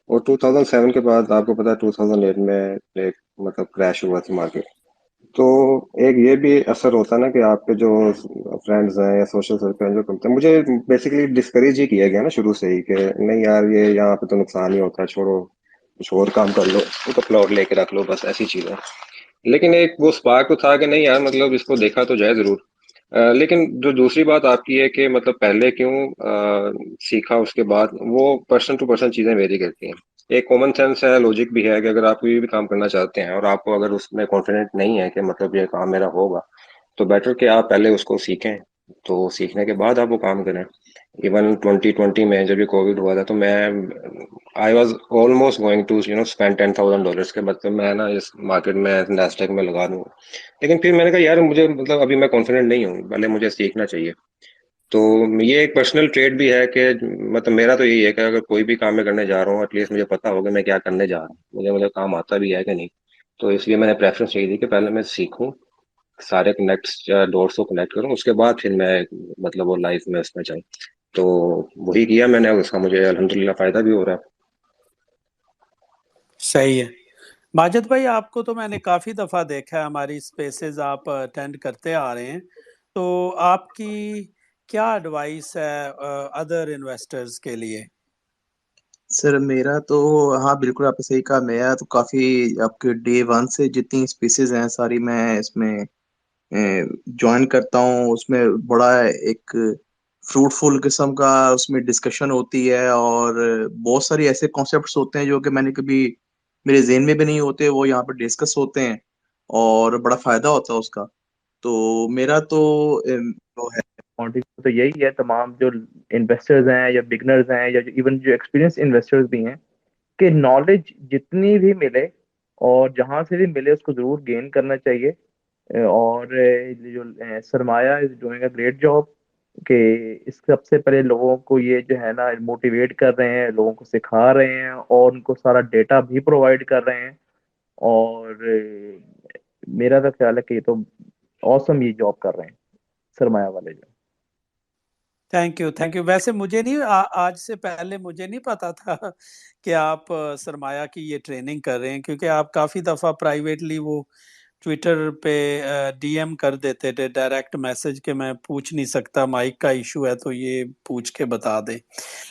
और 2007 के बाद आपको पता है 2008 में एक मतलब क्रैश हुआ था मार्केट। तो एक ये भी असर होता है ना कि आपके जो फ्रेंड्स हैं या सोशल सर्कल हैं जो करते हैं, मुझे बेसिकली डिस्करेज ही किया गया ना शुरू से ही कि नहीं यार, ये यहाँ पे तो नुकसान ही होता है, छोड़ो कुछ और काम कर लो, तो प्लॉट लेके रख लो, बस ऐसी चीजें। लेकिन एक वो स्पार्क तो था कि नहीं यार, मतलब इसको देखा तो जाए जरूर। लेकिन जो दूसरी बात आपकी है कि मतलब पहले क्यों सीखा उसके बाद, वो पर्सन टू पर्सन चीजें वेरी करती हैं। एक कॉमन सेंस है, लॉजिक भी है कि अगर आप कोई भी काम करना चाहते हैं और आपको अगर उसमें कॉन्फिडेंट नहीं है कि मतलब ये काम मेरा होगा, तो बेटर कि आप पहले उसको सीखें। तो सीखने के बाद आप वो काम करें। इवन 2020 में जब ये कोविड हुआ था, तो मैं I was almost going to spend $10,000 के, मतलब मैं ना इस मार्केट में नैस्डैक में लगा दूँ। लेकिन फिर मैंने कहा यार, मुझे मतलब अभी मैं कॉन्फिडेंट नहीं हूँ, पहले मुझे सीखना चाहिए। तो ये एक पर्सनल ट्रेड भी है कि मतलब मेरा तो यही है कि अगर कोई भी काम मैं करने जा रहा हूँ, एटलीस्ट मुझे पता होगा मैं क्या करने जा रहा हूँ, मुझे मुझे काम आता भी है कि नहीं। तो इसलिए मैंने प्रेफरेंस यही दी कि पहले मैं सीखूं, सारे कनेक्ट्स या डॉट्स को कनेक्ट करूं, उसके बाद फिर मैं मतलब वो लाइफ में उसमें जाऊं। तो वही किया मैंने, उसका मुझे अल्हम्दुलिल्लाह फायदा भी हो रहा है। सही है। माजिद भाई, आपको तो मैंने काफ़ी दफ़ा देखा है, हमारी स्पेसेस आप अटेंड करते आ रहे हैं, तो आपकी क्या एडवाइस है अदर इन्वेस्टर्स के लिए? सर मेरा तो, हाँ बिल्कुल आपने सही कहा। मैं तो काफी आपके डे 1 से जितनी स्पीसीज हैं सारी मैं इसमें ज्वाइन करता हूँ। उसमें बड़ा एक फ्रूटफुल किस्म का उसमें डिस्कशन होती है, और बहुत सारी ऐसे कॉन्सेप्ट्स होते हैं जो कि मैंने कभी मेरे जेहन में भी नहीं होते, वो यहाँ पे डिस्कस होते हैं और बड़ा फायदा होता है उसका। तो मेरा तो जो है मोटिव तो यही है तमाम जो इन्वेस्टर्स हैं या बिगनर्स हैं या इवन जो एक्सपीरियंस इन्वेस्टर्स भी हैं, कि नॉलेज जितनी भी मिले और जहां से भी मिले उसको जरूर गेन करना चाहिए। और जो Sarmaaya is doing a great job कि इस सबसे पहले लोगों को ये जो है ना मोटिवेट कर रहे हैं, लोगों को सिखा रहे हैं और उनको सारा डेटा भी प्रोवाइड कर रहे हैं। और मेरा तो ख्याल है कि ये तो औसम ये जॉब कर रहे हैं सरमाया वाले जो। Thank you, thank you. वैसे मुझे नहीं आज से पहले मुझे नहीं पता था कि आप सरमाया की ये ट्रेनिंग कर रहे हैं, क्योंकि आप काफ़ी दफ़ा प्राइवेटली वो ट्विटर पे डीएम कर देते थे, डायरेक्ट मैसेज के मैं पूछ नहीं सकता, माइक का इशू है, तो ये पूछ के बता दें।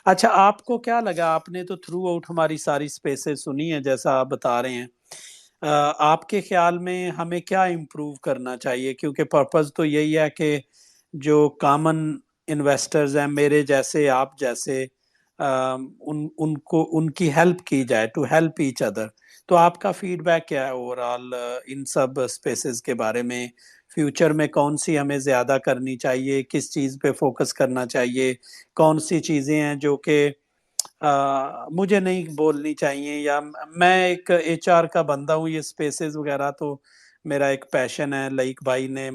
अच्छा, आपको क्या लगा? आपने तो थ्रू आउट हमारी सारी स्पेसेस सुनी है जैसा आप बता रहे हैं। आपके ख्याल में हमें क्या इम्प्रूव करना चाहिए? क्योंकि पर्पस तो यही है कि जो कॉमन इन्वेस्टर्स हैं, मेरे जैसे, आप जैसे, उनको उनकी हेल्प की जाए, टू हेल्प ईच अदर। तो आपका फीडबैक क्या है ओवरऑल इन सब स्पेसेस के बारे में? फ्यूचर में कौन सी हमें ज़्यादा करनी चाहिए, किस चीज़ पे फोकस करना चाहिए, कौन सी चीज़ें हैं जो कि मुझे नहीं बोलनी चाहिए, या मैं एक एचआर का बंदा हूँ, ये स्पेसेस वगैरह तो मेरा एक पैशन है। लाइक भाई ने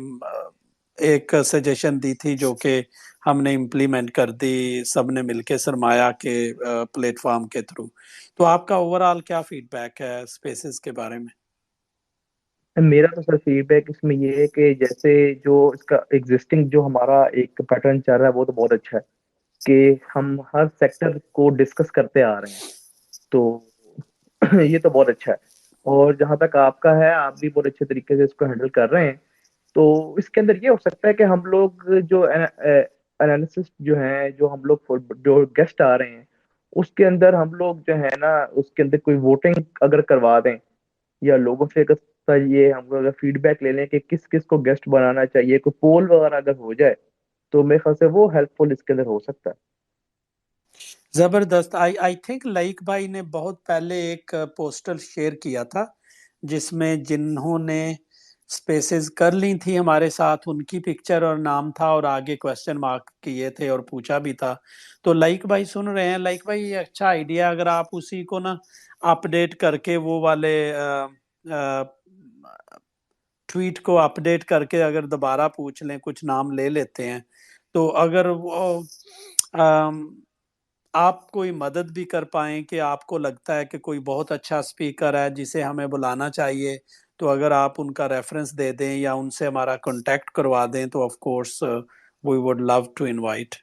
एक सजेशन दी थी जो कि हमने इम्प्लीमेंट कर दी सबने मिलके सरमाया के प्लेटफॉर्म के थ्रू। तो आपका ओवरऑल क्या फीडबैक है स्पेसेस के बारे में? मेरा तो सर फीडबैक इसमें ये है कि जैसे जो इसका एग्जिस्टिंग जो हमारा एक पैटर्न चल रहा है वो तो बहुत अच्छा है कि हम हर सेक्टर को डिस्कस करते आ रहे हैं। तो ये तो बहुत अच्छा है। और जहां तक आपका है, आप भी बहुत अच्छे तरीके से इसको हैंडल कर रहे हैं। तो इसके अंदर ये हो सकता है कि हम लोग जो एनालिसिस जो है, जो हम लोग जो गेस्ट आ रहे हैं उसके अंदर हम लोग जो है ना उसके अंदर कोई वोटिंग अगर करवा दें, या लोगों से अगर ये हम लोग अगर फीडबैक ले लें कि किस किस को गेस्ट बनाना चाहिए, कोई पोल वगैरह अगर हो जाए तो मेरे ख्याल से वो हेल्पफुल इसके अंदर हो सकता है। जबरदस्त। आई आई थिंक लाइक भाई ने बहुत पहले एक पोस्टर शेयर किया था जिसमें जिन्होंने स्पेसेस कर ली थी हमारे साथ उनकी पिक्चर और नाम था, और आगे क्वेश्चन मार्क किए थे और पूछा भी था। तो लाइक भाई सुन रहे हैं? लाइक भाई, ये अच्छा आइडिया, अगर आप उसी को ना अपडेट करके वो वाले ट्वीट को अपडेट करके अगर दोबारा पूछ लें, कुछ नाम ले लेते हैं, तो अगर वो आप कोई मदद भी कर पाएं कि आपको लगता है कि कोई बहुत अच्छा स्पीकर है जिसे हमें बुलाना चाहिए, तो अगर आप उनका रेफरेंस दे दें या उनसे हमारा कांटेक्ट करवा दें, तो of course we would love to invite.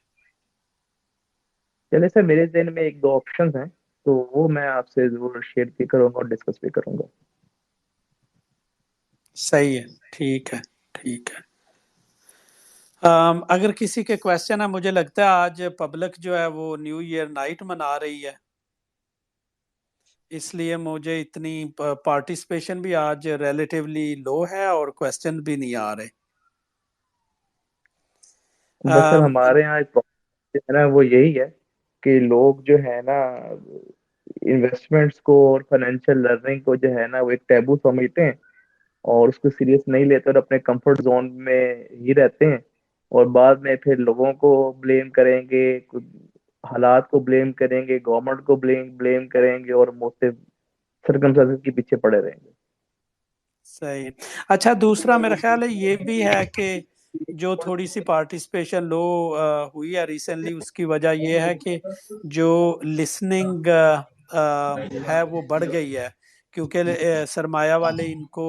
चलिए सर, मेरे जहन में एक दो ऑप्शन हैं, तो वो मैं आपसे जरूर शेयर भी करूंगा और डिस्कस भी करूंगा। सही है, ठीक है, ठीक है। अगर किसी के क्वेश्चन है, मुझे लगता है आज पब्लिक जो है वो न्यू ईयर नाइट मना रही है, इसलिए मुझे इतनी पार्टिसिपेशन भी आज रिलेटिवली लो है और क्वेश्चन भी नहीं आ रहे। बस सर अम, हमारे यहाँ एक problem है ना वो यही है कि लोग जो है ना इन्वेस्टमेंट्स को और फाइनेंशियल लर्निंग को जो है ना वो एक टैबू समझते हैं और उसको सीरियस नहीं लेते और अपने कंफर्ट जोन में ही रहते हैं। और बाद में फिर लोगों को ब्लेम करेंगे, हालात को ब्लेम करेंगे, गवर्नमेंट को ब्लेम ब्लेम करेंगे और मुख्तलिफ सर्कमस्टेंसेस के पीछे पड़े रहेंगे। सही। अच्छा, दूसरा मेरा ख्याल है ये भी है कि जो थोड़ी सी पार्टिसिपेशन लो हुई है रिसेंटली, उसकी वजह ये है कि जो लिसनिंग है वो बढ़ गई है, क्योंकि सरमाया वाले इनको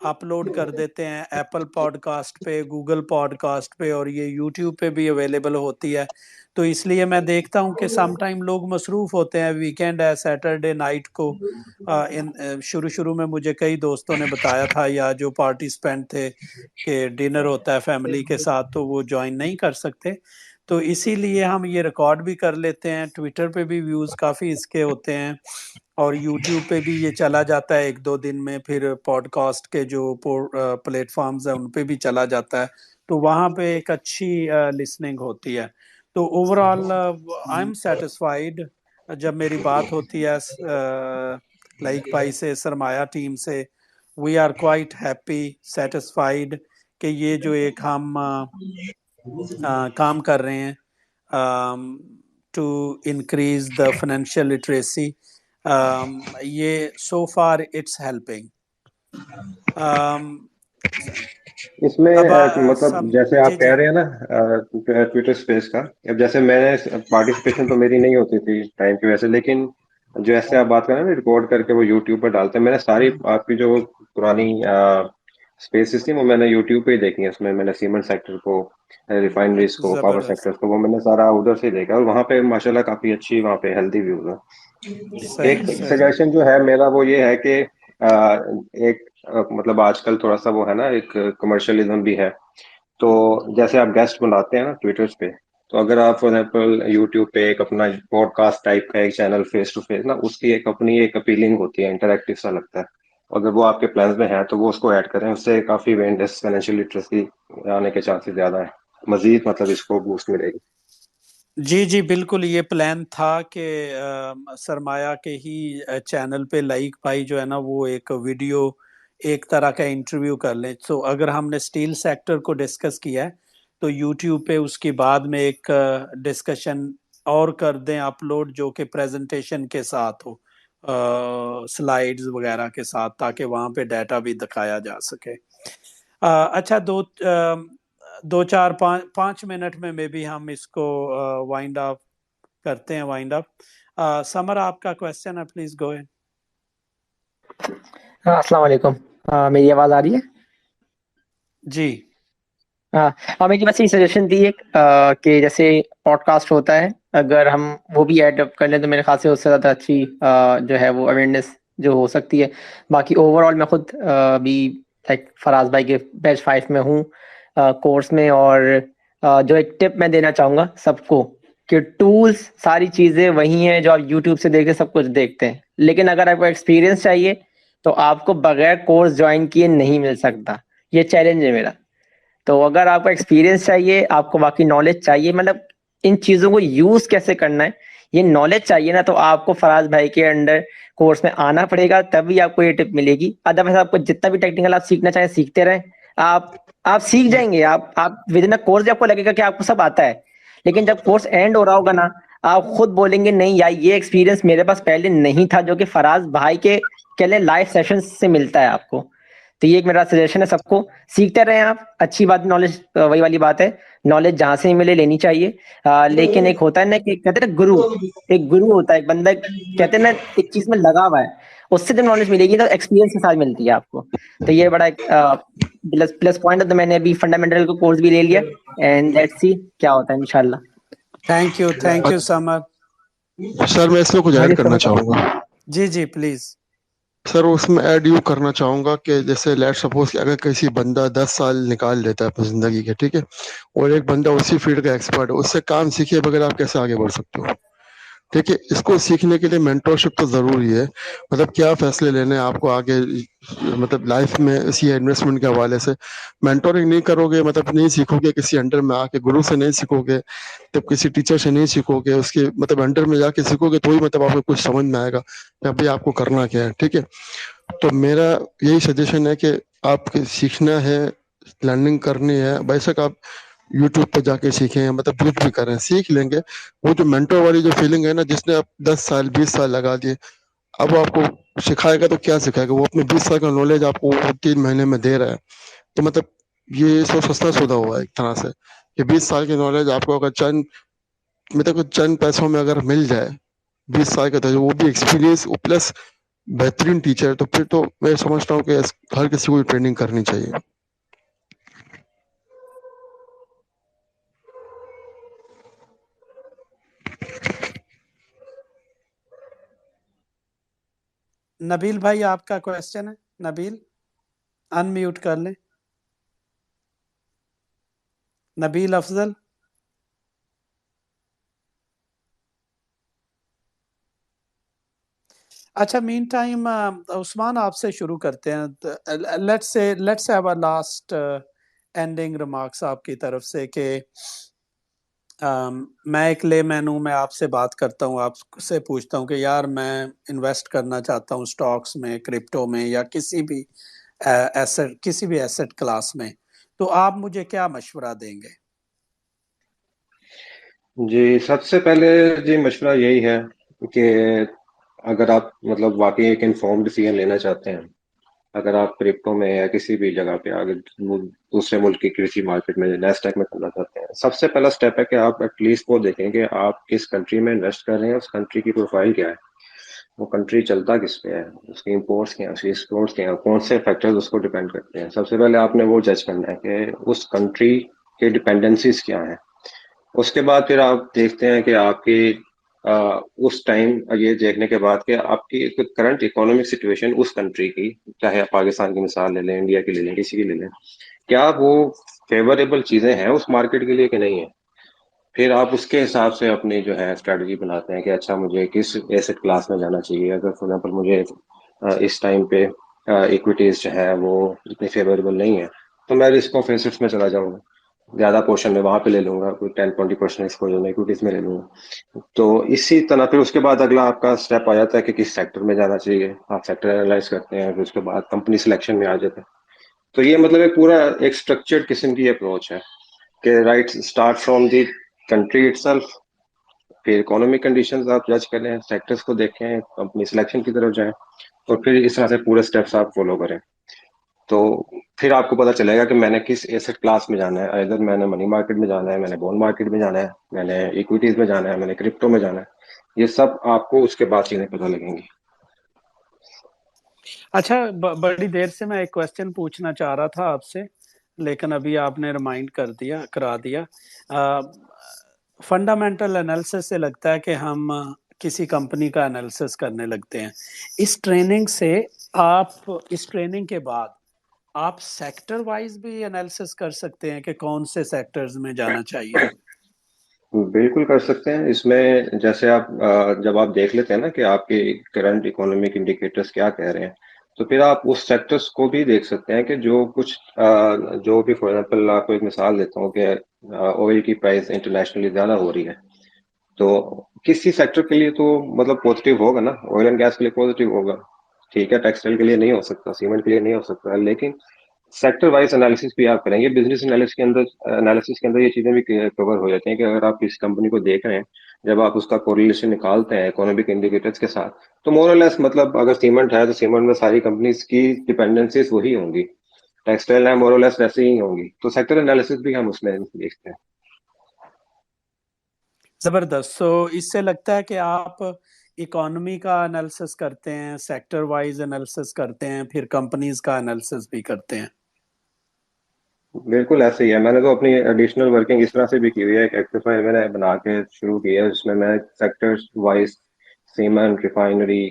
अपलोड कर देते हैं एप्पल पॉडकास्ट पे, गूगल पॉडकास्ट पे, और ये यूट्यूब पे भी अवेलेबल होती है। तो इसलिए मैं देखता हूँ कि सम टाइम लोग मसरूफ होते हैं, वीकेंड है, सैटरडे नाइट को इन शुरू शुरू में मुझे कई दोस्तों ने बताया था, या जो पार्टिसिपेंट थे, कि डिनर होता है फैमिली के साथ तो वो ज्वाइन नहीं कर सकते। तो इसीलिए हम ये रिकॉर्ड भी कर लेते हैं, ट्विटर पे भी व्यूज़ काफ़ी इसके होते हैं, और यूट्यूब पे भी ये चला जाता है एक दो दिन में, फिर पॉडकास्ट के जो प्लेटफॉर्म्स हैं उन पे भी चला जाता है, तो वहाँ पे एक अच्छी लिसनिंग होती है। तो ओवरऑल आई एम सेटिस्फाइड जब मेरी बात होती है लाइक भाई से, सरमाया टीम से। We are quite happy, satisfied कि ये जो एक हम काम कर रहे हैं to increase the financial literacy ये सो फार इट्स हेल्पिंग। इसमें अब मतलब जैसे आप जी कह जी। रहे हैं ना ट्विटर स्पेस का, अब जैसे मैंने पार्टिसिपेशन तो मेरी नहीं होती थी टाइम की वजह से, लेकिन जो ऐसे आप बात कर रहे हैं ना रिकॉर्ड करके वो यूट्यूब पर डालते हैं, मैंने सारी आपकी जो पुरानी स्पेसेस थी वो मैंने यूट्यूब पे ही देखी है। उसमें मैंने सीमेंट सेक्टर को, रिफाइनरीज को, पावर जबरदस्त। सेक्टर्स को, वो मैंने सारा उधर से ही देखा, और वहाँ पे माशाल्लाह काफी अच्छी वहाँ पे हेल्दी व्यूज है। सही एक सही। सजेशन जो है मेरा वो ये है कि एक मतलब आजकल थोड़ा सा वो है ना, एक कमर्शियलिज्म भी है। तो जैसे आप गेस्ट बुलाते हैं ना ट्विटर्स पे, तो अगर आप फॉर एग्जाम्पल यूट्यूब पे एक अपना पॉडकास्ट टाइप का एक चैनल फेस टू फेस ना, उसकी एक अपनी एक अपीलिंग होती है, इंटरेक्टिव सा लगता है। अगर वो आपके प्लान्स में है तो वो उसको ऐड करें, उससे काफी अवेयरनेस, फाइनेंशियल लिटरेसी आने के चांसेस ज्यादा है, मजीद मतलब इसको बूस्ट मिलेगी। जी जी बिल्कुल, ये प्लान था कि सरमाया के ही चैनल पे लाइक भाई जो है ना वो एक वीडियो, एक तरह का इंटरव्यू कर लें। तो अगर हमने स्टील सेक्टर को डिस्कस किया है तो यूट्यूब पे उसके बाद में एक डिस्कशन और कर दें अपलोड, जो कि प्रेजेंटेशन के साथ हो, स्लाइड्स वगैरह के साथ, ताकि वहाँ पे डाटा भी दिखाया जा सके। अच्छा, दो चार पाँच 5 मिनट में मे भी हम इसको वाइंड अप करते हैं, वाइंड अप। समर, आपका क्वेश्चन है, प्लीज गो अहेड। हाँ, अस्सलाम वालेकुम। मेरी आवाज़ आ रही है? जी हाँ, मेरी बस ये सजेशन थी एक, कि जैसे पॉडकास्ट होता है, अगर हम वो भी ऐड अप कर लें तो मेरे ख्याल से उससे ज़्यादा अच्छी जो है वो अवेयरनेस जो हो सकती है। बाकी ओवरऑल मैं खुद भी लाइक फराज भाई के बैच 5 में हूँ कोर्स में। और जो एक टिप मैं देना चाहूँगा सबको, कि टूल्स सारी चीज़ें वही हैं जो आप यूट्यूब से देख के सब कुछ देखते हैं, लेकिन अगर आपको एक्सपीरियंस चाहिए तो आपको बगैर कोर्स ज्वाइन किए नहीं मिल सकता। ये चैलेंज है मेरा। तो अगर आपको एक्सपीरियंस चाहिए, आपको बाकी नॉलेज चाहिए, मतलब इन चीज़ों को यूज़ कैसे करना है, ये नॉलेज चाहिए ना, तो आपको फराज भाई के अंडर कोर्स में आना पड़ेगा, तभी आपको ये टिप मिलेगी। अदरवाइज आपको जितना भी टेक्निकल आप सीखना चाहें सीखते रहें, आप आप सीख जाएंगे। आप विद इन अ कोर्स आपको लगेगा कि आपको सब आता है, लेकिन जब कोर्स एंड हो रहा होगा ना, आप खुद बोलेंगे नहीं यार, ये एक्सपीरियंस मेरे पास पहले नहीं था, जो कि फराज भाई के लिए लाइव सेशन से मिलता है आपको। तो ये एक मेरा सजेशन है सबको, सीखते रहें आप। अच्छी बात, नॉलेज वही वाली बात है, नॉलेज जहां से ही मिले लेनी चाहिए। लेकिन एक होता है ना कि कहते हैं ना गुरु, एक गुरु होता है, एक बंदा कहते हैं ना एक चीज में लगा हुआ है, उससे जब नॉलेज मिलेगी तो एक्सपीरियंस के साथ मिलती है आपको। तो ये बड़ा एक प्लस प्लस पॉइंट है। तो मैंने अभी फंडामेंटल का कोर्स भी ले लिया, एंड लेट्स सी क्या होता है इंशाल्लाह। Thank you summer. सर मैं इसमें कुछ हाँ ऐड जी, करना समझ। चाहूंगा। जी जी प्लीज। सर उसमें ऐड यू करना चाहूंगा कि जैसे लेट सपोज कि अगर किसी बंदा 10 साल निकाल लेता है अपनी जिंदगी के, ठीक है, और एक बंदा उसी फील्ड का एक्सपर्ट है, उससे काम सीखे बगैर आप कैसे आगे बढ़ सकते हो? ठीक है, इसको सीखने के लिए मेंटरशिप तो जरूरी है। मतलब क्या फैसले लेने हैं आपको आगे, मतलब लाइफ में इसी इन्वेस्टमेंट के हवाले से। मेंटोरिंग नहीं करोगे, मतलब नहीं सीखोगे किसी अंडर में आके, गुरु से नहीं सीखोगे, तब किसी टीचर से नहीं सीखोगे, उसके मतलब अंडर में जाके सीखोगे तो ही मतलब आपको कुछ समझ में आएगा कि अभी आपको करना क्या है। ठीक है, तो मेरा यही सजेशन है कि आप सीखना है, लर्निंग करनी है, बेशक आप यूट्यूब पे जाके सीखें, मतलब कुछ भी करें सीख लेंगे। वो जो मेंटर वाली जो फीलिंग है ना, जिसने आप 10 साल 20 साल लगा दिए, अब वो आपको सिखाएगा तो क्या सिखाएगा, वो अपने 20 साल का नॉलेज आपको वो 3 महीने में दे रहा है। तो मतलब ये सब सस्ता सौदा हुआ है एक तरह से, कि 20 साल की नॉलेज आपको अगर चंद, मतलब कुछ चंद पैसों में अगर मिल जाए, 20 साल का, तो वो भी एक्सपीरियंस प्लस बेहतरीन टीचर, तो फिर तो मैं समझता हूँ कि हर किसी को ट्रेनिंग करनी चाहिए। नबील भाई, आपका क्वेश्चन है। नबील, अनम्यूट कर लें। नबील अफजल। अच्छा, मीन टाइम उस्मान, आपसे शुरू करते हैं। Let's have a last ending remarks आपकी तरफ से कि मैं एक लेमैन हूँ, मैं आपसे बात करता हूँ, आपसे पूछता हूँ कि यार मैं इन्वेस्ट करना चाहता हूँ स्टॉक्स में, क्रिप्टो में, या किसी भी एसेट क्लास में, तो आप मुझे क्या मशवरा देंगे? जी सबसे पहले जी मशवरा यही है कि अगर आप मतलब वाकई एक इन्फॉर्म्ड डिसीजन लेना चाहते हैं, अगर आप क्रिप्टो में या किसी भी जगह पे अगर दूसरे मुल्क की कृषि मार्केट में नैस्डैक में करना चाहते हैं, सबसे पहला स्टेप है कि आप एटलीस्ट वो देखें कि आप किस कंट्री में इन्वेस्ट कर रहे हैं, उस कंट्री की प्रोफाइल क्या है, वो कंट्री चलता किस पे है, उसके इंपोर्ट्स क्या है, उसके एक्सपोर्ट्स क्या है, कौन से फैक्टर्स उसको डिपेंड करते हैं। सबसे पहले आपने वो जज करना है कि उस कंट्री के डिपेंडेंसीज क्या हैं। उसके बाद फिर आप देखते हैं कि आपकी उस टाइम ये देखने के बाद कि आपकी करंट इकोनॉमिक सिचुएशन उस कंट्री की, चाहे आप पाकिस्तान की मिसाल ले लें, इंडिया की ले लें, किसी की ले लें, क्या वो फेवरेबल चीजें हैं उस मार्केट के लिए कि नहीं है। फिर आप उसके हिसाब से अपनी जो है स्ट्रेटजी बनाते हैं कि अच्छा मुझे किस एसेट क्लास में जाना चाहिए। अगर फॉर एग्जाम्पल मुझे इस टाइम पे इक्विटीज जो है वो इतनी फेवरेबल नहीं है, तो मैं रिस्क ऑफ एसेट्स में चला जाऊंगा, ज्यादा पोर्शन में वहां पे ले लूंगा, कोई 10-20% एक्सपोजर में इक्विटीज में ले लूंगा। तो इसी तरह फिर उसके बाद अगला आपका स्टेप आ जाता है कि किस सेक्टर में जाना चाहिए। आप सेक्टर एनालाइज करते हैं, फिर उसके बाद कंपनी सिलेक्शन में आ जाते हैं। तो ये मतलब एक पूरा एक स्ट्रक्चर्ड किस्म की अप्रोच है कि right start from the country itself, फिर इकोनॉमिक कंडीशंस आप जज करें, सेक्टर्स को देखें, कंपनी सिलेक्शन की तरफ जाएं, और फिर इस तरह से पूरे स्टेप्स आप फॉलो करें। तो फिर आपको पता चलेगा कि मैंने किस एसेट क्लास में जाना है। इधर मैंने मनी मार्केट में जाना है, मैंने बॉन्ड मार्केट में जाना है, मैंने इक्विटीज में जाना है, मैंने क्रिप्टो में जाना है। ये सब आपको उसके बाद चीजें पता लगेंगी। अच्छा, बड़ी देर से मैं एक क्वेश्चन पूछना चाह रहा था आपसे, लेकिन अभी आपने रिमाइंड करा दिया। फंडामेंटल एनालिसिस से लगता है कि हम किसी कंपनी का एनालिसिस करने लगते हैं। इस ट्रेनिंग से इस ट्रेनिंग के बाद आप सेक्टर वाइज भी एनालिसिस कर सकते हैं कि कौन से सेक्टर्स में जाना चाहिए। बिल्कुल कर सकते हैं। इसमें जैसे आप जब आप देख लेते हैं ना कि आपके करंट इकोनॉमिक इंडिकेटर्स क्या कह रहे हैं, तो फिर आप उस सेक्टर्स को भी देख सकते हैं कि जो कुछ जो भी, फॉर एग्जांपल आपको एक मिसाल देता हूँ कि ऑयल की प्राइस इंटरनेशनली ज्यादा हो रही है, तो किसी सेक्टर के लिए तो मतलब पॉजिटिव होगा ना, ऑयल एंड गैस के लिए पॉजिटिव होगा, ठीक है, टेक्सटाइल के लिए नहीं हो सकता, सीमेंट के लिए नहीं हो सकता, लेकिन सेक्टर वाइज एनालिसिस भी आप करेंगे। बिजनेस एनालिसिस के अंदर ये चीजें भी कवर हो जाती हैं कि अगर आप किसी कंपनी को देख रहे हैं, जब आप उसका कोरिलेशन निकालते हैं इकोनॉमिक इंडिकेटर्स के साथ, तो मोर और लेस मतलब अगर सीमेंट है तो सीमेंट में सारी कंपनीज की डिपेंडेंसीज वही होंगी, टेक्सटाइल है मोर और लेस वैसे ही होंगी। तो सेक्टर एनालिसिस भी हम उसमें देखते हैं। जबरदस्त। तो इससे लगता है कि आप इकोनॉमी का एनालिसिस करते हैं, सेक्टर वाइज एनालिसिस करते हैं, फिर कंपनीज का एनालिसिस भी करते हैं। बिल्कुल ऐसे ही है। मैंने तो अपनी एडिशनल वर्किंग इस तरह से भी की हुई है, एक एक्सरसाइज मैंने बना के शुरू की है, जिसमें मैं sectors wise cement, refinery,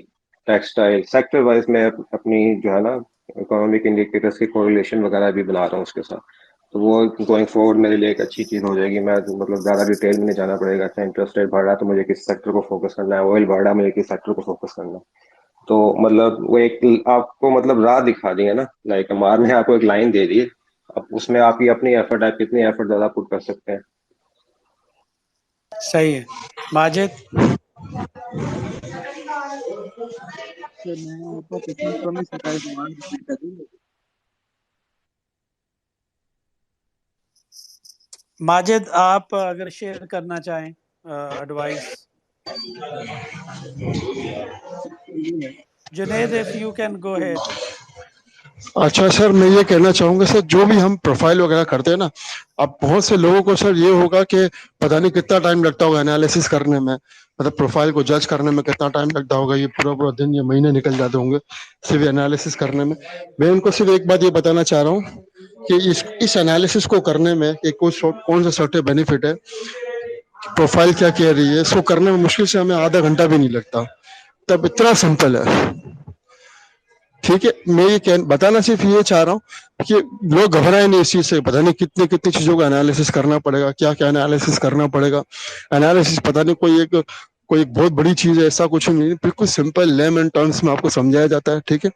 textile, sector wise मैं अपनी जो है ना इकोनॉमिक इंडिकेटर्स की कोरिलेशन वगैरह भी बना रहा हूँ उसके साथ। तो वो गोइंग फॉरवर्ड मेरे लिए एक अच्छी चीज हो जाएगी। मैं तो मतलब ज्यादा डिटेल में नहीं जाना पड़ेगा। अच्छा, इंटरेस्ट रेट बढ़ रहा है तो मुझे किस सेक्टर को फोकस करना है, ऑयल बढ़ रहा है मुझे किस सेक्टर को फोकस करना है। तो मतलब वो एक आपको मतलब राह दिखा दी है ना, लाइक मार ने आपको एक लाइन दे दी है, अब उसमें आपकी अपनी एफर्ट है, कितनी एफर्ट ज्यादा पुट कर सकते हैं। सही है। माजिद। सर मैं आपको क्वेश्चन थोड़ा मिस हो रहा है, सवाल रिपीट कर दूंगा। माजिद, आप अगर शेयर करना चाहें एडवाइस। ये है Junaid, if you can go ahead. अच्छा सर, मैं ये कहना चाहूंगा सर, जो भी हम प्रोफाइल वगैरह करते हैं ना, अब बहुत से लोगों को सर ये होगा कि पता नहीं कितना टाइम लगता होगा एनालिसिस करने में, मतलब प्रोफाइल को जज करने में कितना टाइम लगता होगा, ये पूरा पूरा दिन, ये महीने निकल जाते होंगे सिर्फ एनालिसिस करने में। मैं उनको सिर्फ एक बात ये बताना चाह रहा हूँ कि इस एनालिसिस को करने में कि कौन सा सर्टे बेनिफिट है, प्रोफाइल क्या कह रही है, इसको करने में मुश्किल से हमें आधा घंटा भी नहीं लगता। तब इतना सिंपल है, ठीक है। मैं ये बताना सिर्फ ये चाह रहा हूँ कि लोग घबराए नहीं इस चीज से, पता नहीं कितनी कितनी चीजों का एनालिसिस करना पड़ेगा, क्या क्या एनालिसिस करना पड़ेगा। एनालिसिस पता नहीं कोई एक बहुत बड़ी चीज है, ऐसा कुछ नहीं, बिल्कुल सिंपल लेमन टर्म्स में आपको समझाया जाता है, ठीक है।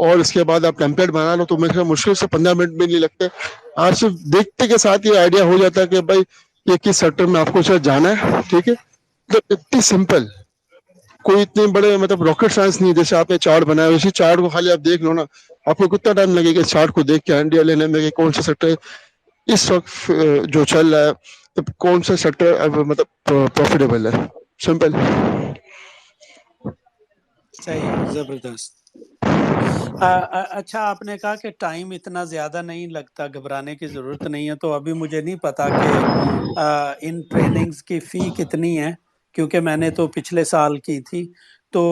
और इसके बाद आप टेम्पलेट बना लो तो मेरे ख्याल मुश्किल से 15 मिनट भी नहीं लगते। आप सिर्फ देखते के साथ ये आइडिया हो जाता है कि भाई ये किस सेक्टर में आपको शायद जाना है, ठीक है। तो इतनी सिंपल, कोई इतने बड़े मतलब रॉकेट साइंस नहीं है। जैसे आपने चार्ट बनाया, उसी चार्ट को खाली आप देख लो ना, आपको कितना टाइम लगेगा इस चार्ट को देख के आइडिया लेने में कि कौन सा सेक्टर इस वक्त जो चल रहा है, तो कौन सा सेक्टर मतलब प्रॉफिटेबल है। सिंपल। सही, जबरदस्त। अच्छा, आपने कहा कि टाइम इतना ज्यादा नहीं लगता, घबराने की जरूरत नहीं है, तो अभी मुझे नहीं पता कि इन ट्रेनिंग्स की फी कितनी है, क्योंकि मैंने तो पिछले साल की थी। तो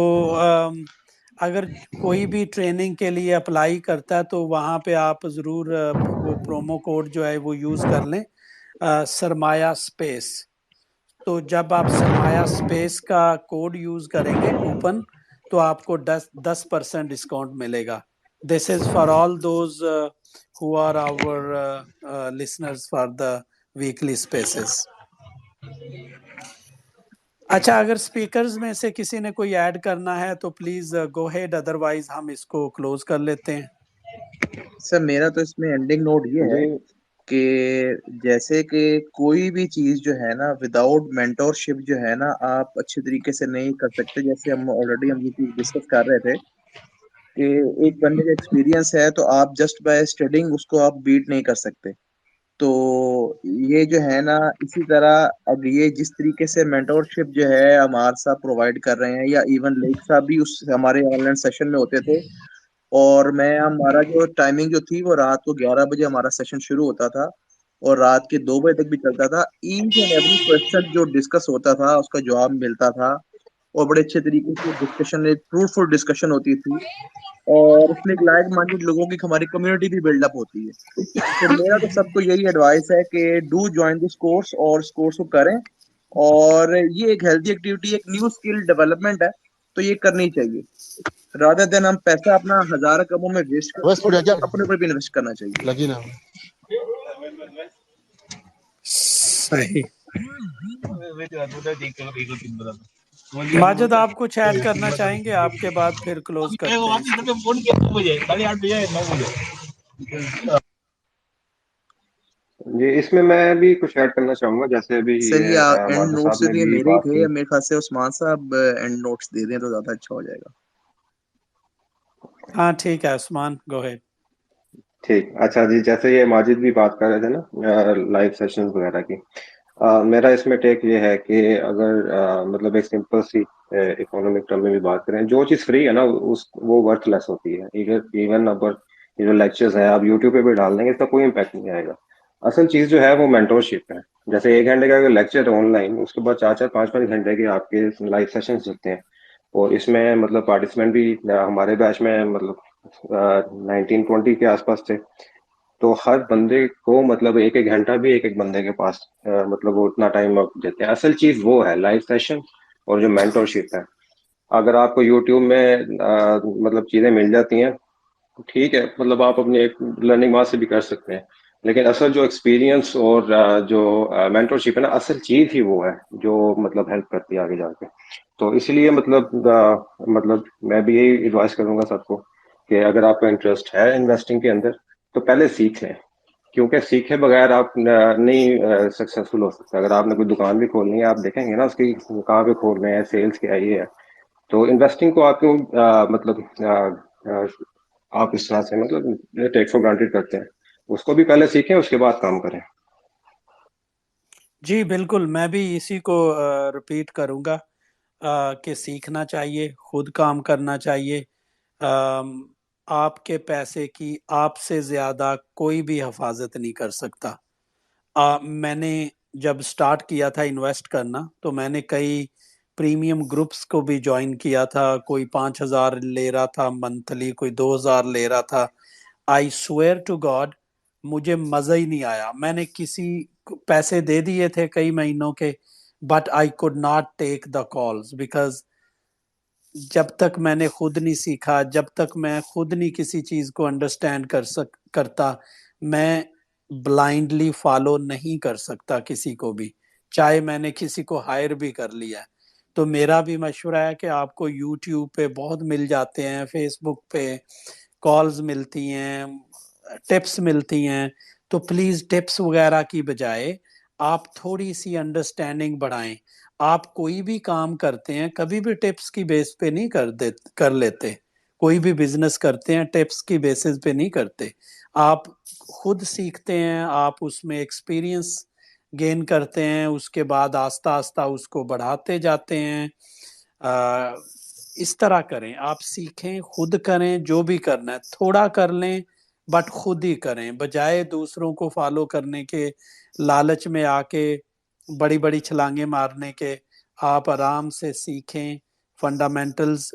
अगर कोई भी ट्रेनिंग के लिए अप्लाई करता है तो वहाँ पे आप जरूर वो प्रोमो कोड जो है वो यूज कर लें, सरमाया स्पेस। तो जब आप सरमाया स्पेस का कोड यूज करेंगे, कूपन, तो आपको 10% डिस्काउंट मिलेगा। This is for all those who are our listeners for the weekly spaces. अच्छा, अगर स्पीकर्स में से किसी ने कोई ऐड करना है तो प्लीज गो हेड, अदरवाइज हम इसको क्लोज कर लेते हैं। सर मेरा तो इसमें एंडिंग नोट ये है जी कि जैसे कि कोई भी चीज जो है ना विदाउट मेंटोरशिप जो है ना आप अच्छे तरीके से नहीं कर सकते। जैसे हम ये चीज डिस्कस कर रहे थे कि एक बंदे का एक्सपीरियंस है तो आप जस्ट बाय स्टडिंग उसको आप बीट नहीं कर सकते। तो ये जो है ना इसी तरह अब ये जिस तरीके से मेंटोरशिप जो है हमारे साथ प्रोवाइड कर रहे हैं या इवन लेक साहब भी उस हमारे ऑनलाइन सेशन में होते थे। और मैं हमारा जो टाइमिंग जो थी वो रात को 11 बजे हमारा सेशन शुरू होता था और रात के 2 बजे तक भी चलता था। ईच एंड एवरी क्वेश्चन जो डिस्कस होता था उसका जवाब मिलता था और बड़े अच्छे तरीके से डिस्कशन, एक फ्रूटफुल डिस्कशन होती थी और उसमें एक लाइक माइंडेड लोगों की हमारी कम्युनिटी भी बिल्डअप होती है। तो मेरा तो सबको यही एडवाइस है कि डू ज्वाइन दिस कोर्स और इस कोर्स को करें। और ये एक हेल्दी एक्टिविटी, एक न्यू स्किल डेवलपमेंट है, तो ये करनी चाहिए। रादर देन हम पैसा अपना हजार कामों में वेस्ट बस करते हैं, पूरा क्या अपने ऊपर भी इन्वेस्ट करना चाहिए। लगी ना। सही। माजिद, आप कुछ ऐड करना चाहेंगे? आपके बाद फिर क्लोज करते हैं इसको। जी, इसमें मैं भी कुछ ऐड करना चाहूंगा। जैसे अभी सर ये ये एंड माजिद नोट्स साहब ने यदि ये भी मेरे ही बात थे की। या मेरे ख्याल से उस्मान साहब एंड नोट्स दे दें तो ज्यादा अच्छा हो जाएगा। हाँ ठीक है, उस्मान, गो हेड। ठीक, अच्छा जी, जैसे ये माजिद भी बात कर रहे थे ना लाइव सेशंस वगैरह की, मेरा इसमें टेक ये है कि अगर मतलब एक सिंपल सी इकोनॉमिक टर्म में भी बात करें, जो चीज़ फ्री है ना उस वो वर्थलेस होती है। इवन अगर ये जो लेक्चर्स है आप यूट्यूब पे भी डाल देंगे इसका कोई इम्पैक्ट नहीं आएगा। असल चीज़ जो है वो मेंटोरशिप है। जैसे 1 घंटे का अगर लेक्चर है ऑनलाइन, उसके बाद 4-4 5-5 घंटे के आपके लाइव सेशंस चलते हैं। और इसमें मतलब पार्टिसिपेंट भी हमारे बैच में मतलब 19-20 के आसपास थे। तो हर बंदे को मतलब एक एक घंटा भी एक एक बंदे के पास मतलब वो उतना टाइम देते हैं। असल चीज वो है लाइव सेशन और जो मेंटोरशिप है। अगर आपको यूट्यूब में मतलब चीजें मिल जाती हैं तो ठीक है, मतलब आप अपनी एक लर्निंग वहां से भी कर सकते हैं। लेकिन असल जो एक्सपीरियंस और जो मेंटोरशिप है ना, असल चीज ही वो है जो मतलब हेल्प करती है आगे जाके। तो इसलिए मतलब मैं भी यही एडवाइस करूंगा सबको कि अगर आपका इंटरेस्ट है इन्वेस्टिंग के अंदर तो पहले सीख लें। क्योंकि सीखे बगैर आप नहीं सक्सेसफुल हो सकते। अगर आपने कोई दुकान भी खोलनी है, आप देखेंगे ना उसकी कहाँ पे खोल रहे हैं, सेल्स क्या है, ये है। तो इन्वेस्टिंग को आपको मतलब आप इस तरह से मतलब टेक फॉर ग्रांटेड करते हैं। उसको भी पहले सीखें, उसके बाद काम करें। जी बिल्कुल, मैं भी इसी को रिपीट करूंगा कि सीखना चाहिए, खुद काम करना चाहिए। अम, आपके पैसे की आपसे ज्यादा कोई भी हिफाजत नहीं कर सकता। मैंने जब स्टार्ट किया था इन्वेस्ट करना, तो मैंने कई प्रीमियम ग्रुप्स को भी ज्वाइन किया था। कोई 5,000 ले रहा था मंथली, कोई 2,000 ले रहा था। आई स्वेयर टू गॉड, मुझे मजा ही नहीं आया। मैंने किसी को पैसे दे दिए थे कई महीनों के, but I could not take the calls, because जब तक मैंने खुद नहीं सीखा, जब तक मैं खुद नहीं किसी चीज को अंडरस्टैंड करता, मैं ब्लाइंडली फॉलो नहीं कर सकता किसी को भी, चाहे मैंने किसी को हायर भी कर लिया है। तो मेरा भी मशवरा है कि आपको यूट्यूब पे बहुत मिल जाते हैं, फेसबुक पे कॉल्स मिलती हैं, टिप्स मिलती हैं। तो प्लीज टिप्स वगैरह की बजाय आप थोड़ी सी अंडरस्टैंडिंग बढ़ाएं। आप कोई भी काम करते हैं कभी भी टिप्स की बेस पे नहीं कर लेते। कोई भी बिजनेस करते हैं टिप्स की बेसिस पे नहीं करते। आप खुद सीखते हैं, आप उसमें एक्सपीरियंस गेन करते हैं, उसके बाद आस्ता आस्ता उसको बढ़ाते जाते हैं। इस तरह करें, आप सीखें, खुद करें, जो भी करना है थोड़ा कर लें बट खुद ही करें, बजाय दूसरों को फॉलो करने के, लालच में आके बड़ी बड़ी छलांगे मारने के। आप आराम से सीखें, फंडामेंटल्स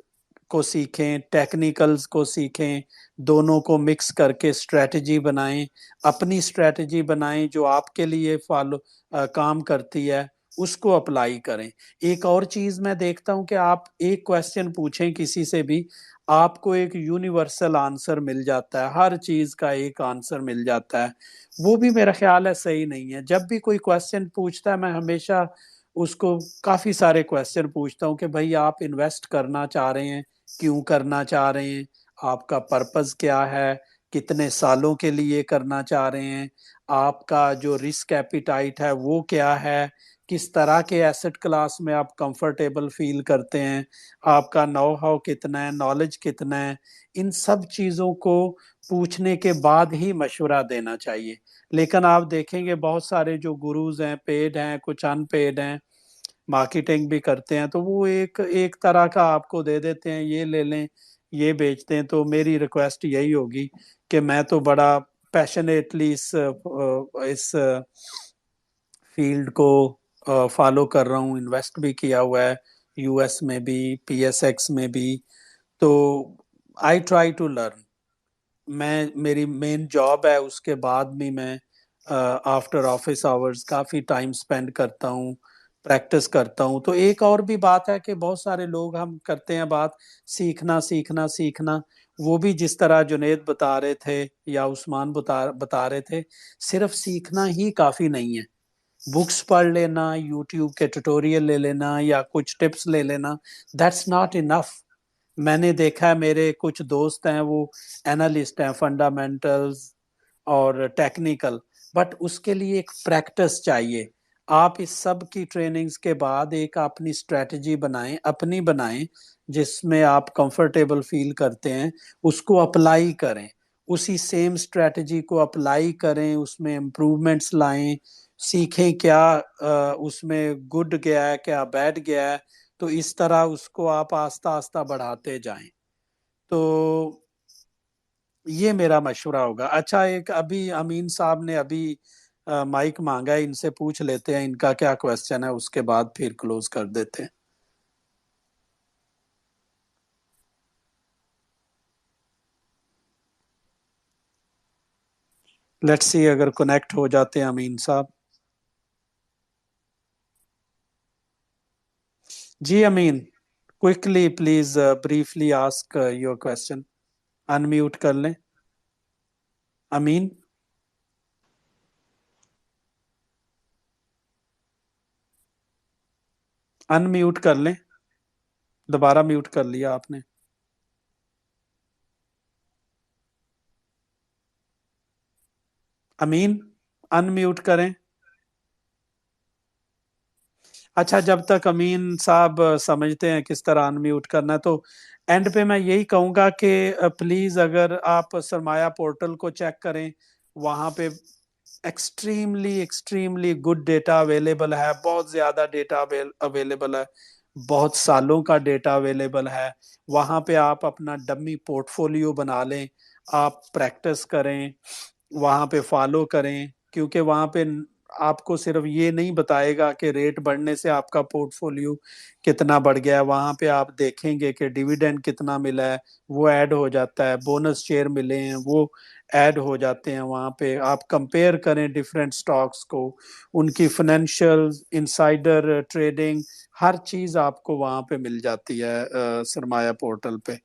को सीखें, टेक्निकल्स को सीखें, दोनों को मिक्स करके स्ट्रेटजी बनाएं, अपनी स्ट्रेटजी बनाएं जो आपके लिए फॉलो काम करती है, उसको अप्लाई करें। एक और चीज मैं देखता हूं कि आप एक क्वेश्चन पूछें किसी से भी, आपको एक यूनिवर्सल आंसर मिल जाता है, हर चीज का एक आंसर मिल जाता है। वो भी मेरा ख्याल है सही नहीं है। जब भी कोई क्वेश्चन पूछता है मैं हमेशा उसको काफी सारे क्वेश्चन पूछता हूँ कि भाई आप इन्वेस्ट करना चाह रहे हैं, क्यों करना चाह रहे हैं, आपका पर्पस क्या है, कितने सालों के लिए करना चाह रहे हैं, आपका जो रिस्क एपिटाइट है वो क्या है, किस तरह के एसेट क्लास में आप कंफर्टेबल फील करते हैं, आपका नो हाउ कितना है, नॉलेज कितना है। इन सब चीज़ों को पूछने के बाद ही मशवरा देना चाहिए। लेकिन आप देखेंगे बहुत सारे जो गुरुज हैं, पेड हैं, कुछ अनपेड हैं, मार्केटिंग भी करते हैं, तो वो एक एक तरह का आपको दे देते हैं, ये ले लें, ये बेचते हैं। तो मेरी रिक्वेस्ट यही होगी कि मैं तो बड़ा पैशनेटली इस फील्ड को फॉलो कर रहा हूँ, इन्वेस्ट भी किया हुआ है यूएस में भी, पीएसएक्स में भी। तो आई ट्राई टू लर्न। मैं, मेरी मेन जॉब है, उसके बाद भी मैं आफ्टर ऑफिस आवर्स काफ़ी टाइम स्पेंड करता हूँ, प्रैक्टिस करता हूँ। तो एक और भी बात है कि बहुत सारे लोग हम करते हैं बात सीखना सीखना सीखना, वो भी जिस तरह जुनेद बता रहे थे या उस्मान बता रहे थे, सिर्फ सीखना ही काफ़ी नहीं है। बुक्स पढ़ लेना, यूट्यूब के ट्यूटोरियल ले लेना या कुछ टिप्स ले लेना, दैट्स नॉट इनफ। मैंने देखा है, मेरे कुछ दोस्त हैं वो एनालिस्ट हैं, फंडामेंटल्स और टेक्निकल, बट उसके लिए एक प्रैक्टिस चाहिए। आप इस सब की ट्रेनिंग्स के बाद एक अपनी स्ट्रेटजी बनाएं, अपनी बनाएं, जिसमें आप कंफर्टेबल फील करते हैं, उसको अप्लाई करें, उसी सेम स्ट्रेटजी को अप्लाई करें, उसमें इम्प्रूवमेंट्स लाएं, सीखें क्या उसमें गुड गया है, क्या बैड गया है। तो इस तरह उसको आप आस्ता आस्ता बढ़ाते जाएं। तो ये मेरा मशवरा होगा। अच्छा, एक अभी अमीन साहब ने अभी माइक मांगा है, इनसे पूछ लेते हैं इनका क्या क्वेश्चन है, उसके बाद फिर क्लोज कर देते हैं। लेट्स सी अगर कनेक्ट हो जाते हैं अमीन साहब। जी Amin, quickly please briefly ask your question. Unmute कर लें अमीन। अनम्यूट कर लें, दोबारा म्यूट कर लिया आपने। अमीन अनम्यूट करें। अच्छा, जब तक अमीन साहब समझते हैं किस तरह अनम्यूट करना है, तो एंड पे मैं यही कहूंगा कि प्लीज अगर आप सरमाया पोर्टल को चेक करें, वहां पे extremely extremely good data available है, बहुत ज्यादा डेटा अवेलेबल है, बहुत सालों का डेटा अवेलेबल है। वहां पे आप अपना डमी पोर्टफोलियो बना लें, आप प्रैक्टिस करें, वहां पे फॉलो करें, क्योंकि वहां पे आपको सिर्फ ये नहीं बताएगा कि रेट बढ़ने से आपका पोर्टफोलियो कितना बढ़ गया है, वहां पे आप देखेंगे कि डिविडेंड कितना मिला है, वो ऐड हो जाता है, बोनस शेयर मिले हैं वो ऐड हो जाते हैं। वहां पे आप कंपेयर करें डिफरेंट स्टॉक्स को, उनकी फाइनेंशियल, इनसाइडर ट्रेडिंग, हर चीज आपको वहां पे मिल जाती है सरमाया पोर्टल पे।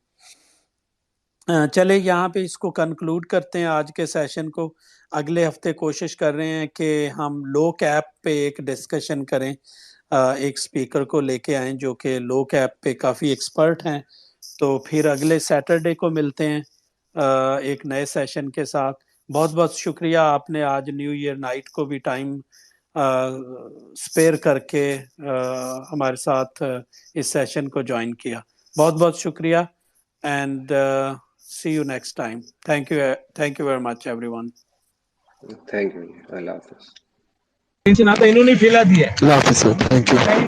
चले यहाँ पे इसको कंक्लूड करते हैं आज के सेशन को। अगले हफ्ते कोशिश कर रहे हैं कि हम लो कैप पे एक डिस्कशन करें, एक स्पीकर को लेके आए जो कि लो कैप पे काफ़ी एक्सपर्ट हैं। तो फिर अगले सैटरडे को मिलते हैं एक नए सेशन के साथ। बहुत बहुत शुक्रिया, आपने आज न्यू ईयर नाइट को भी टाइम स्पेयर करके हमारे साथ इस सेशन को ज्वाइन किया। बहुत बहुत शुक्रिया and see you next time. Thank you very much everyone. Thank you, अल्लाह हाफिज। अल्लाह हाफिज़, थैंक यू।